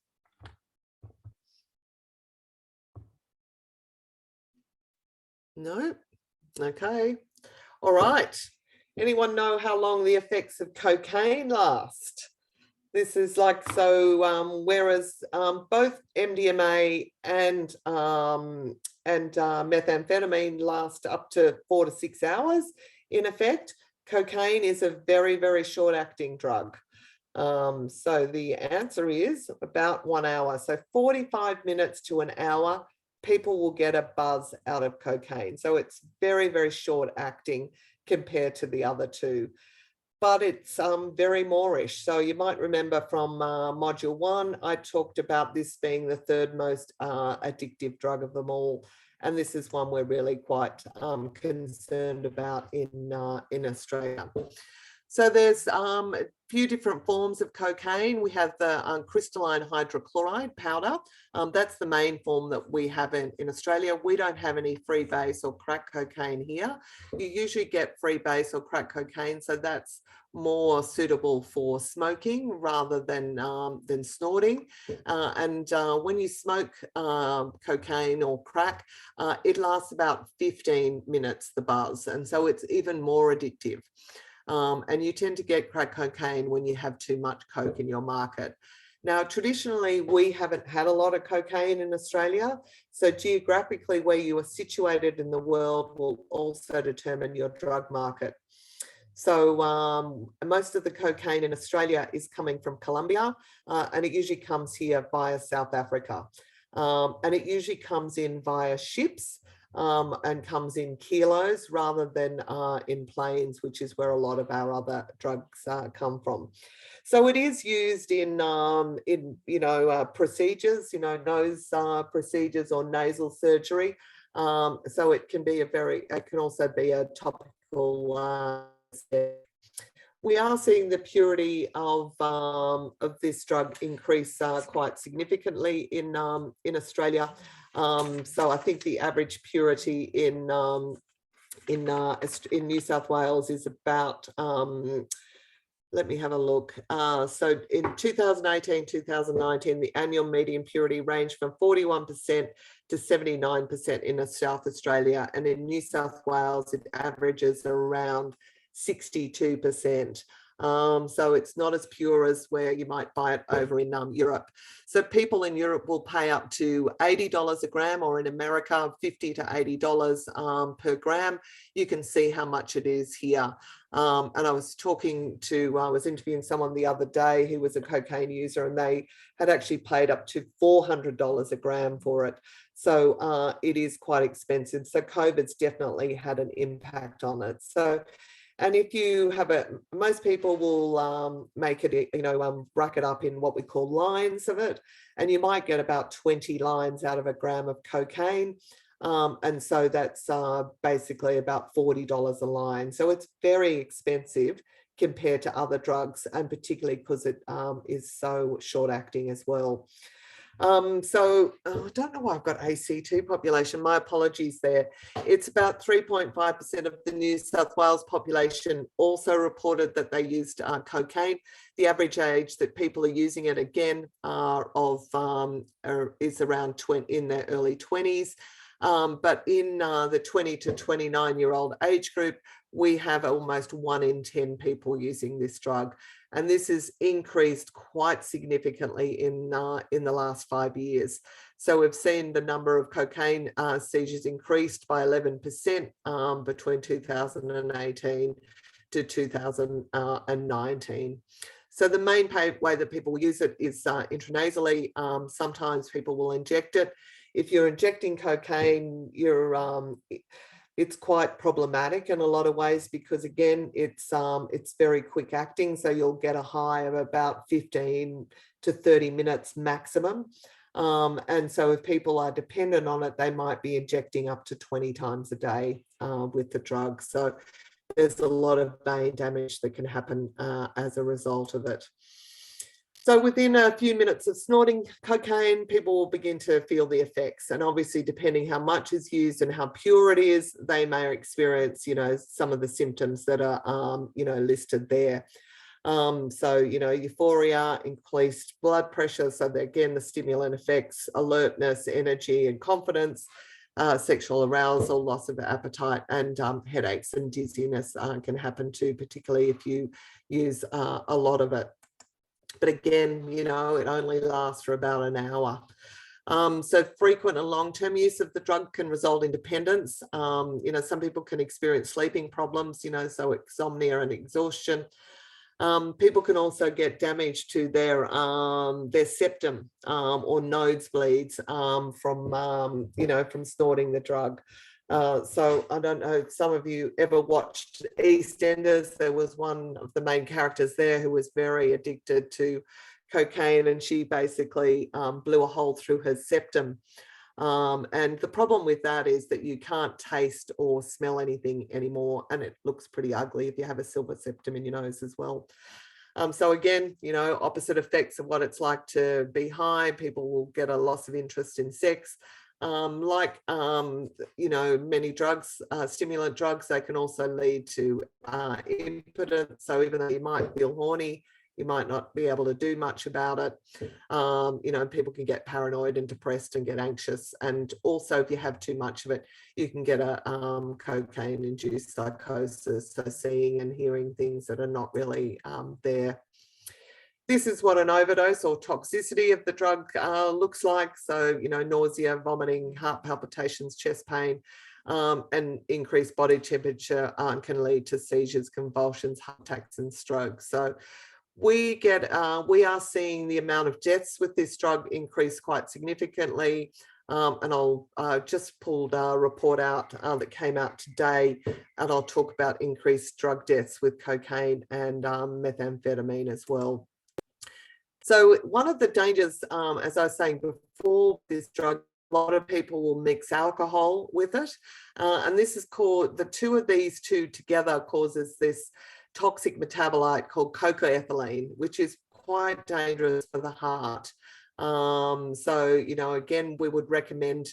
No? Okay. All right. Anyone know how long the effects of cocaine last? This is like, so whereas both MDMA and methamphetamine last up to 4 to 6 hours in effect, cocaine is a very, very short acting drug. So the answer is about 1 hour. So 45 minutes to an hour, people will get a buzz out of cocaine. So it's very, very short acting compared to the other two. But it's very moreish. So you might remember from module 1, I talked about this being the third most addictive drug of them all. And this is one we're really quite concerned about in Australia. So there's a few different forms of cocaine. We have the crystalline hydrochloride powder. That's the main form that we have in Australia. We don't have any freebase or crack cocaine here. You usually get freebase or crack cocaine, so that's more suitable for smoking rather than snorting. And when you smoke cocaine or crack, it lasts about 15 minutes, the buzz, and so it's even more addictive. And you tend to get crack cocaine when you have too much coke in your market. Now, traditionally, we haven't had a lot of cocaine in Australia. So geographically, where you are situated in the world will also determine your drug market. So most of the cocaine in Australia is coming from Colombia, and it usually comes here via South Africa. And it usually comes in via ships. And comes in kilos rather than in planes, which is where a lot of our other drugs come from. So it is used in procedures, nose procedures or nasal surgery. So it can be it can also be a topical. We are seeing the purity of this drug increase quite significantly in Australia. So I think the average purity in New South Wales is about, let me have a look. So in 2018, 2019, the annual median purity ranged from 41% to 79% in South Australia. And in New South Wales, it averages around 62%. So it's not as pure as where you might buy it over in Europe. So people in Europe will pay up to $80 a gram, or in America, $50 to $80 per gram. You can see how much it is here. And I was interviewing someone the other day who was a cocaine user, and they had actually paid up to $400 a gram for it. So it is quite expensive. So COVID's definitely had an impact on it. So, and if you have most people will make it, rack it up in what we call lines of it, and you might get about 20 lines out of a gram of cocaine. And so that's basically about $40 a line. So it's very expensive compared to other drugs, and particularly because it is so short acting as well. I don't know why I've got ACT population. My apologies there. It's about 3.5% of the New South Wales population also reported that they used cocaine. The average age that people are using it again is around in their early 20s. But in the 20 to 29-year-old age group, we have almost 1 in 10 people using this drug. And this has increased quite significantly in the last 5 years. So we've seen the number of cocaine seizures increased by 11% between 2018 to 2019. So the main way that people use it is intranasally. Sometimes people will inject it. If you're injecting cocaine, it's quite problematic in a lot of ways because, again, it's very quick acting. So you'll get a high of about 15 to 30 minutes maximum. And so if people are dependent on it, they might be injecting up to 20 times a day with the drug. So there's a lot of brain damage that can happen as a result of it. So within a few minutes of snorting cocaine, people will begin to feel the effects. And obviously, depending how much is used and how pure it is, they may experience, some of the symptoms that are, listed there. So, euphoria, increased blood pressure. So again, the stimulant effects, alertness, energy and confidence, sexual arousal, loss of appetite, and headaches and dizziness can happen too, particularly if you use a lot of it. But again, it only lasts for about an hour. So frequent and long-term use of the drug can result in dependence. Some people can experience sleeping problems, so insomnia and exhaustion. People can also get damage to their septum or nosebleeds from snorting the drug. So I don't know if some of you ever watched EastEnders. There was one of the main characters there who was very addicted to cocaine, and she basically blew a hole through her septum. And the problem with that is that you can't taste or smell anything anymore, and it looks pretty ugly if you have a silver septum in your nose as well. So again, opposite effects of what it's like to be high. People will get a loss of interest in sex. Many drugs, stimulant drugs, they can also lead to impotence. So even though you might feel horny, you might not be able to do much about it. People can get paranoid and depressed and get anxious. And also, if you have too much of it, you can get a cocaine-induced psychosis, so seeing and hearing things that are not really there. This is what an overdose or toxicity of the drug looks like. So, nausea, vomiting, heart palpitations, chest pain, and increased body temperature can lead to seizures, convulsions, heart attacks, and strokes. So we are seeing the amount of deaths with this drug increase quite significantly. And I'll just pulled a report out that came out today, and I'll talk about increased drug deaths with cocaine and methamphetamine as well. So one of the dangers, as I was saying before, this drug, a lot of people will mix alcohol with it. And this is called, the two of these two together causes this toxic metabolite called cocoethylene, which is quite dangerous for the heart. Again, we would recommend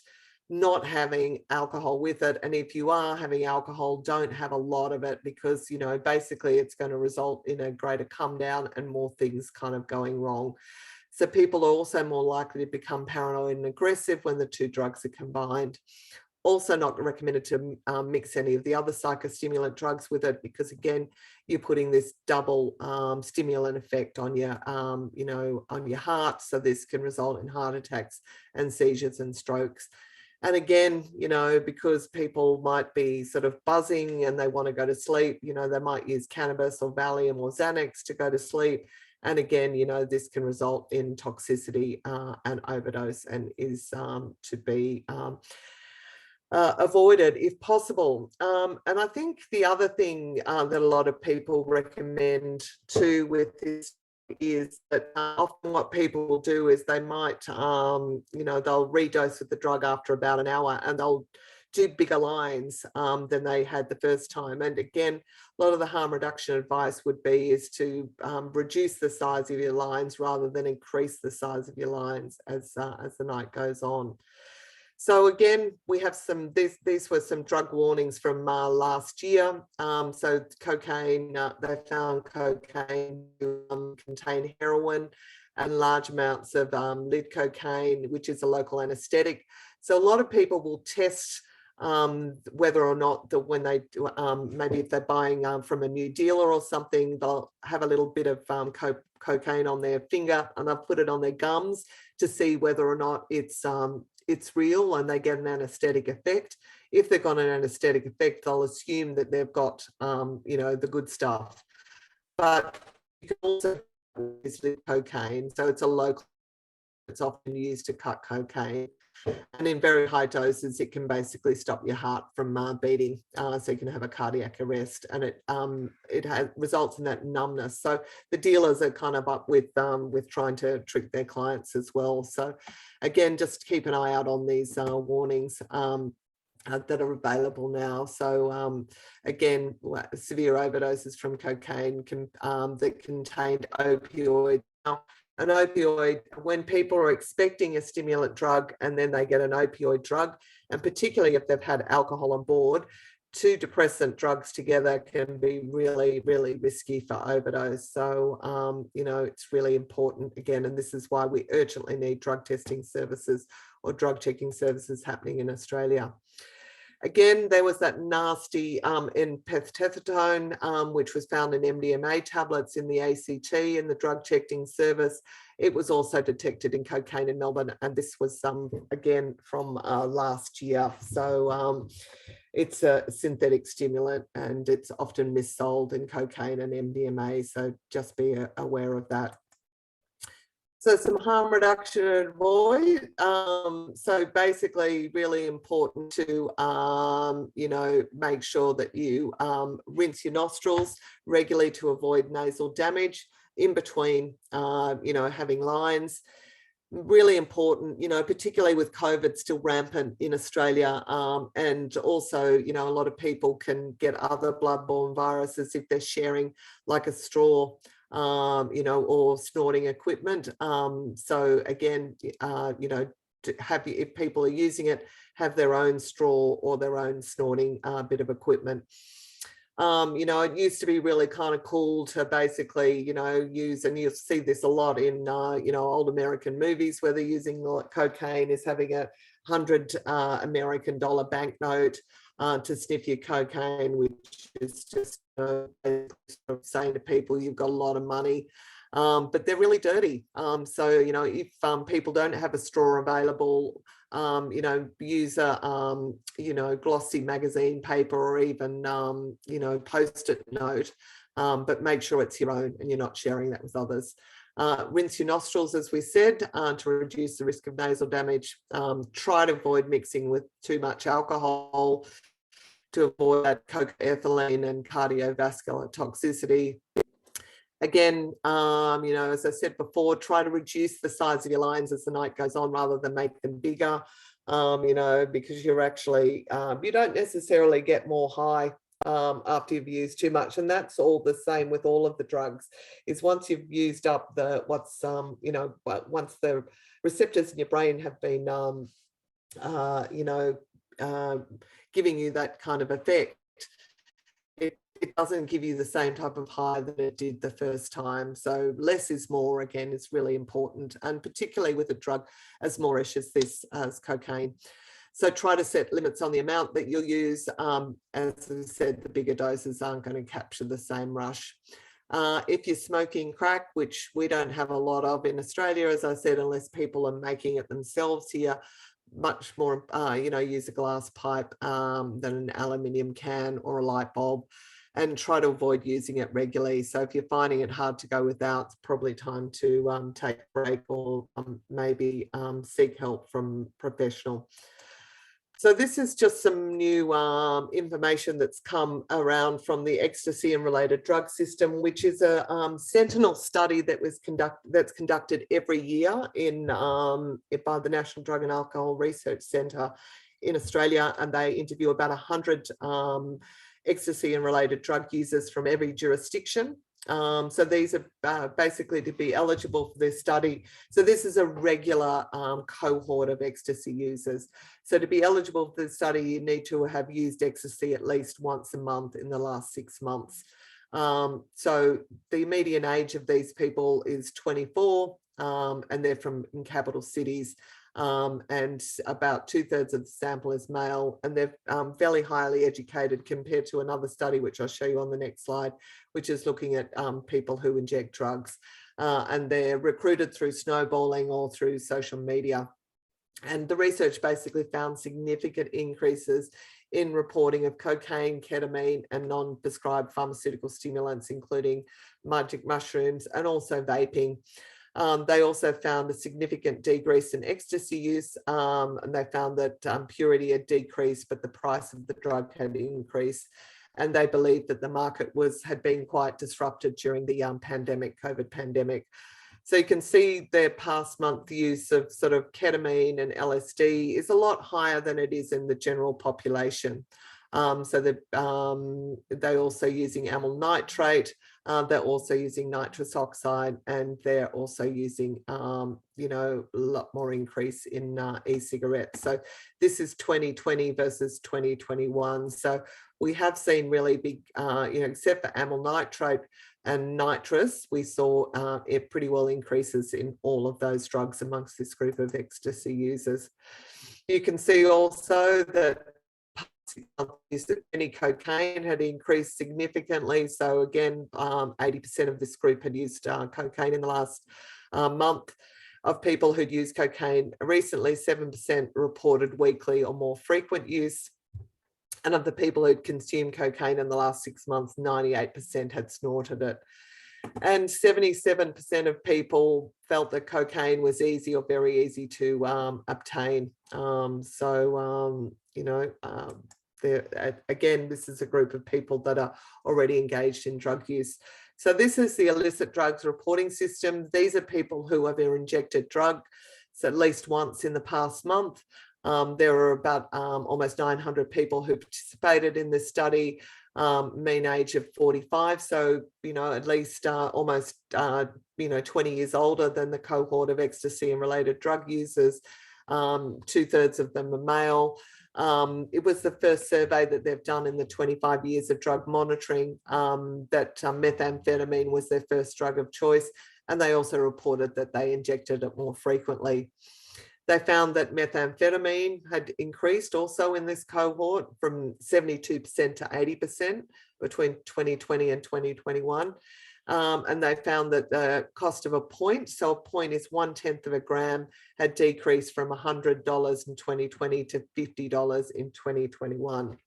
not having alcohol with it. And if you are having alcohol, don't have a lot of it because, basically it's going to result in a greater come down and more things kind of going wrong. So people are also more likely to become paranoid and aggressive when the two drugs are combined. Also not recommended to mix any of the other psychostimulant drugs with it because, again, you're putting this double stimulant effect on your, on your heart. So this can result in heart attacks and seizures and strokes. And again, because people might be sort of buzzing and they want to go to sleep, they might use cannabis or Valium or Xanax to go to sleep. And again, this can result in toxicity and overdose and is to be avoided if possible. And I think the other thing that a lot of people recommend too with this is that often what people will do is they might, they'll redose with the drug after about an hour and they'll do bigger lines than they had the first time. And again, a lot of the harm reduction advice would be is to reduce the size of your lines rather than increase the size of your lines as the night goes on. So again, we have these were some drug warnings from last year. So cocaine, they found cocaine to contain heroin and large amounts of lead cocaine, which is a local anesthetic. So a lot of people will test whether or not when they do, maybe if they're buying from a new dealer or something, they'll have a little bit of cocaine on their finger and they'll put it on their gums to see whether or not it's real, and they get an anesthetic effect. If they've got an anesthetic effect, they'll assume that they've got the good stuff. But you can also use cocaine, so it's a local. It's often used to cut cocaine, and in very high doses, it can basically stop your heart from beating, so you can have a cardiac arrest, and it results in that numbness. So the dealers are kind of up with trying to trick their clients as well. So again, just keep an eye out on these warnings that are available now. So again, severe overdoses from cocaine that contained opioid. Now, an opioid, when people are expecting a stimulant drug and then they get an opioid drug, and particularly if they've had alcohol on board, two depressant drugs together can be really, really risky for overdose. So, it's really important again, and this is why we urgently need drug testing services or drug checking services happening in Australia. Again, there was that nasty pethtetone, which was found in MDMA tablets in the ACT in the drug checking service. It was also detected in cocaine in Melbourne, and this was again from last year. So it's a synthetic stimulant, and it's often missold in cocaine and MDMA. So just be aware of that. So some harm reduction and avoid. So basically really important to, make sure that you rinse your nostrils regularly to avoid nasal damage in between, having lines. Really important, particularly with COVID still rampant in Australia. And also, a lot of people can get other bloodborne viruses if they're sharing like a straw, or snorting equipment. So again, if people are using it, have their own straw or their own snorting bit of equipment. It used to be really kind of cool to basically, use, and you see this a lot in, old American movies where they're using cocaine is having a $100 American banknote to sniff your cocaine, which is just saying to people, you've got a lot of money. But they're really dirty. So, if people don't have a straw available, use a, glossy magazine paper or even, post-it note, but make sure it's your own and you're not sharing that with others. Rinse your nostrils, as we said, to reduce the risk of nasal damage. Try to avoid mixing with too much alcohol to avoid that ethylene and cardiovascular toxicity. Again, as I said before, try to reduce the size of your lines as the night goes on rather than make them bigger, because you're actually, you don't necessarily get more high after you've used too much. And that's all the same with all of the drugs, is once you've used up once the receptors in your brain have been, giving you that kind of effect, it doesn't give you the same type of high that it did the first time. So less is more, again, is really important, and particularly with a drug as moreish as this, as cocaine. So try to set limits on the amount that you'll use. As I said, the bigger doses aren't going to capture the same rush. If you're smoking crack, which we don't have a lot of in Australia, as I said, unless people are making it themselves here, much more, use a glass pipe than an aluminium can or a light bulb, and try to avoid using it regularly. So if you're finding it hard to go without, it's probably time to take a break or maybe seek help from a professional. So this is just some new information that's come around from the ecstasy and related drug system, which is a sentinel study that's conducted every year by the National Drug and Alcohol Research Centre in Australia, and they interview about 100 ecstasy and related drug users from every jurisdiction. So these are basically to be eligible for this study. So this is a regular cohort of ecstasy users. So to be eligible for the study, you need to have used ecstasy at least once a month in the last 6 months. So the median age of these people is 24, and they're in capital cities. and about 2/3 of the sample is male, and they're fairly highly educated compared to another study, which I'll show you on the next slide, which is looking at people who inject drugs, and they're recruited through snowballing or through social media. And the research basically found significant increases in reporting of cocaine, ketamine, and non-prescribed pharmaceutical stimulants, including magic mushrooms and also vaping. They also found a significant decrease in ecstasy use, and they found that purity had decreased, but the price of the drug had increased. And they believe that the market had been quite disrupted during the COVID pandemic. So you can see their past month use of sort of ketamine and LSD is a lot higher than it is in the general population. So they're also using amyl nitrate, they're also using nitrous oxide, and they're also using, you know, a lot more increase in e-cigarettes. So this is 2020 versus 2021. So we have seen really big, you know, except for amyl nitrate and nitrous, we saw it pretty well increases in all of those drugs amongst this group of ecstasy users. You can see also that use of any cocaine had increased significantly. So again, 80% of this group had used cocaine in the last month. Of people who'd used cocaine recently, 7% reported weekly or more frequent use. And of the people who'd consumed cocaine in the last 6 months, 98% had snorted it. And 77% of people felt that cocaine was easy or very easy to obtain. You know, again, this is a group of people that are already engaged in drug use. So this is the illicit drugs reporting system. These are people who have injected drugs at least once in the past month. There were about almost 900 people who participated in this study, mean age of 45. So, you know, at least almost, you know, 20 years older than the cohort of ecstasy and related drug users. 2/3 of them are male. It was the first survey that they've done in the 25 years of drug monitoring, that methamphetamine was their first drug of choice. And they also reported that they injected it more frequently. They found that methamphetamine had increased also in this cohort from 72% to 80% between 2020 and 2021. And they found that the cost of a point, so a point is 1/10 of a gram, had decreased from $100 in 2020 to $50 in 2021.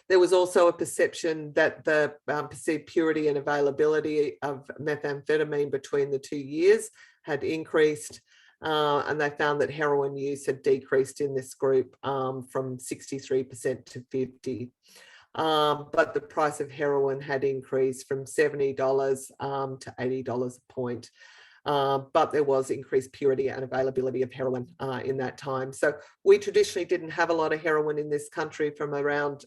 There was also a perception that the perceived purity and availability of methamphetamine between the 2 years had increased. And they found that heroin use had decreased in this group from 63% to 50%. But the price of heroin had increased from $70 to $80 a point. But there was increased purity and availability of heroin in that time. So we traditionally didn't have a lot of heroin in this country from around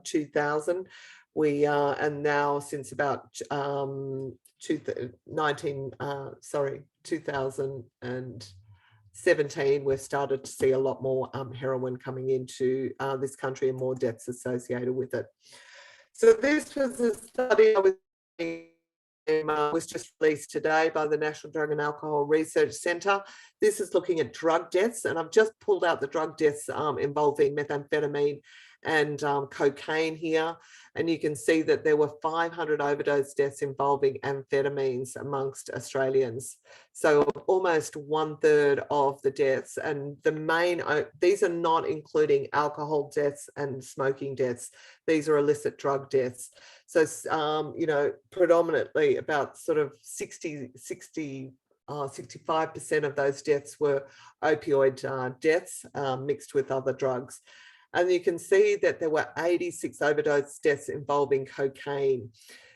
2000. And now since about 2017, we've started to see a lot more heroin coming into this country and more deaths associated with it. So this was a study I was just released today by the National Drug and Alcohol Research Centre. This is looking at drug deaths, and I've just pulled out the drug deaths involving methamphetamine and cocaine here. And you can see that there were 500 overdose deaths involving amphetamines amongst Australians. So almost 1/3 of the deaths, and these are not including alcohol deaths and smoking deaths. These are illicit drug deaths. So, you know, predominantly about sort of 65% of those deaths were opioid deaths mixed with other drugs. And you can see that there were 86 overdose deaths involving cocaine.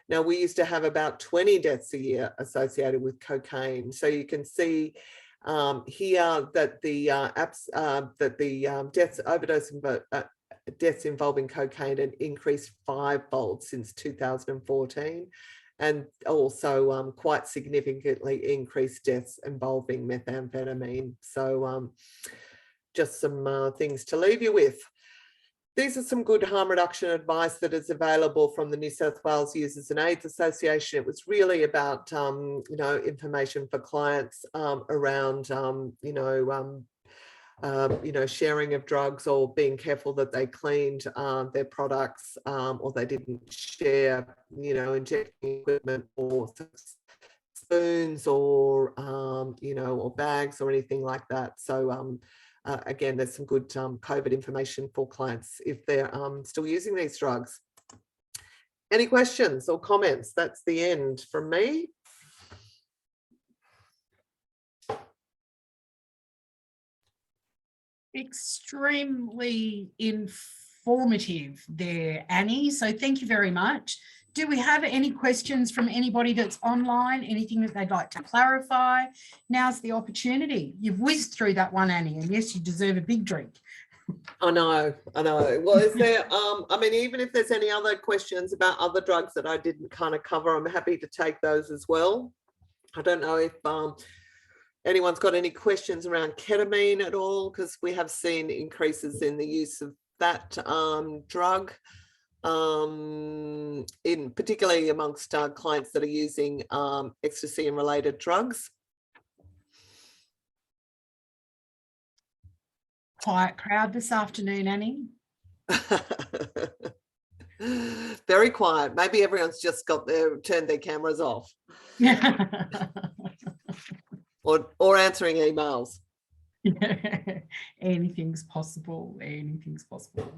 Now, we used to have about 20 deaths a year associated with cocaine. So you can see here that the deaths involving cocaine had increased 5-fold since 2014, and also quite significantly increased deaths involving methamphetamine. So just some things to leave you with. These are some good harm reduction advice that is available from the New South Wales Users and AIDS Association. It was really about, you know, information for clients around, you know, sharing of drugs, or being careful that they cleaned their products, or they didn't share, you know, injecting equipment or spoons, or, you know, or bags or anything like that. So again, there's some good COVID information for clients if they're still using these drugs. Any questions or comments? That's the end from me. Extremely informative there, Annie. So thank you very much. Do we have any questions from anybody that's online? Anything that they'd like to clarify? Now's the opportunity. You've whizzed through that one, Annie, and yes, you deserve a big drink. I know. Well, is there, I mean, even if there's any other questions about other drugs that I didn't kind of cover, I'm happy to take those as well. I don't know if anyone's got any questions around ketamine at all, because we have seen increases in the use of that drug, in particularly amongst clients that are using ecstasy and related drugs. Quiet crowd this afternoon, Annie. Very quiet. Maybe everyone's just turned their cameras off. or answering emails. Anything's possible. Anything's possible.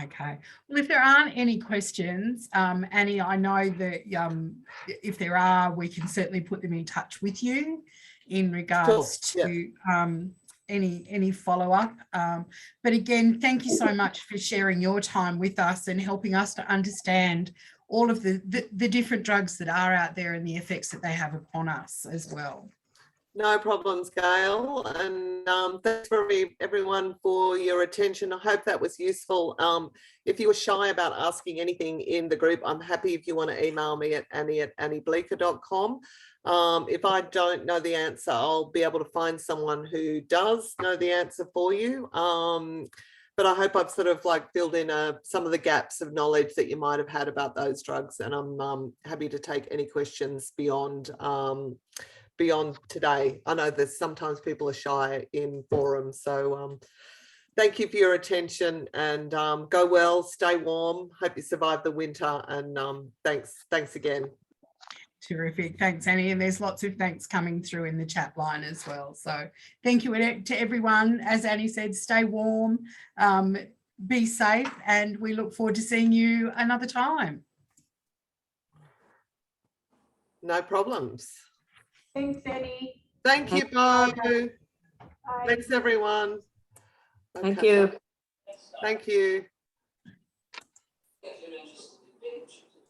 Okay. Well, if there aren't any questions, Annie, I know that if there are, we can certainly put them in touch with you in regards to any follow-up. But again, thank you so much for sharing your time with us and helping us to understand all of the different drugs that are out there and the effects that they have upon us as well. No problems, Gail. And thanks for everyone for your attention. I hope that was useful. If you were shy about asking anything in the group, I'm happy if you want to email me at annie@anniebleeker.com. If I don't know the answer, I'll be able to find someone who does know the answer for you. But I hope I've sort of like filled in some of the gaps of knowledge that you might have had about those drugs. And I'm happy to take any questions beyond today. I know there's sometimes people are shy in forums, so thank you for your attention, and go well, stay warm, hope you survive the winter, and thanks again. Terrific. Thanks, Annie. And there's lots of thanks coming through in the chat line as well. So thank you to everyone. As Annie said, stay warm, be safe, and we look forward to seeing you another time. No problems. Thanks, Annie. Thank you, Bo. Bye. Thanks, everyone. Thank you. Thank you.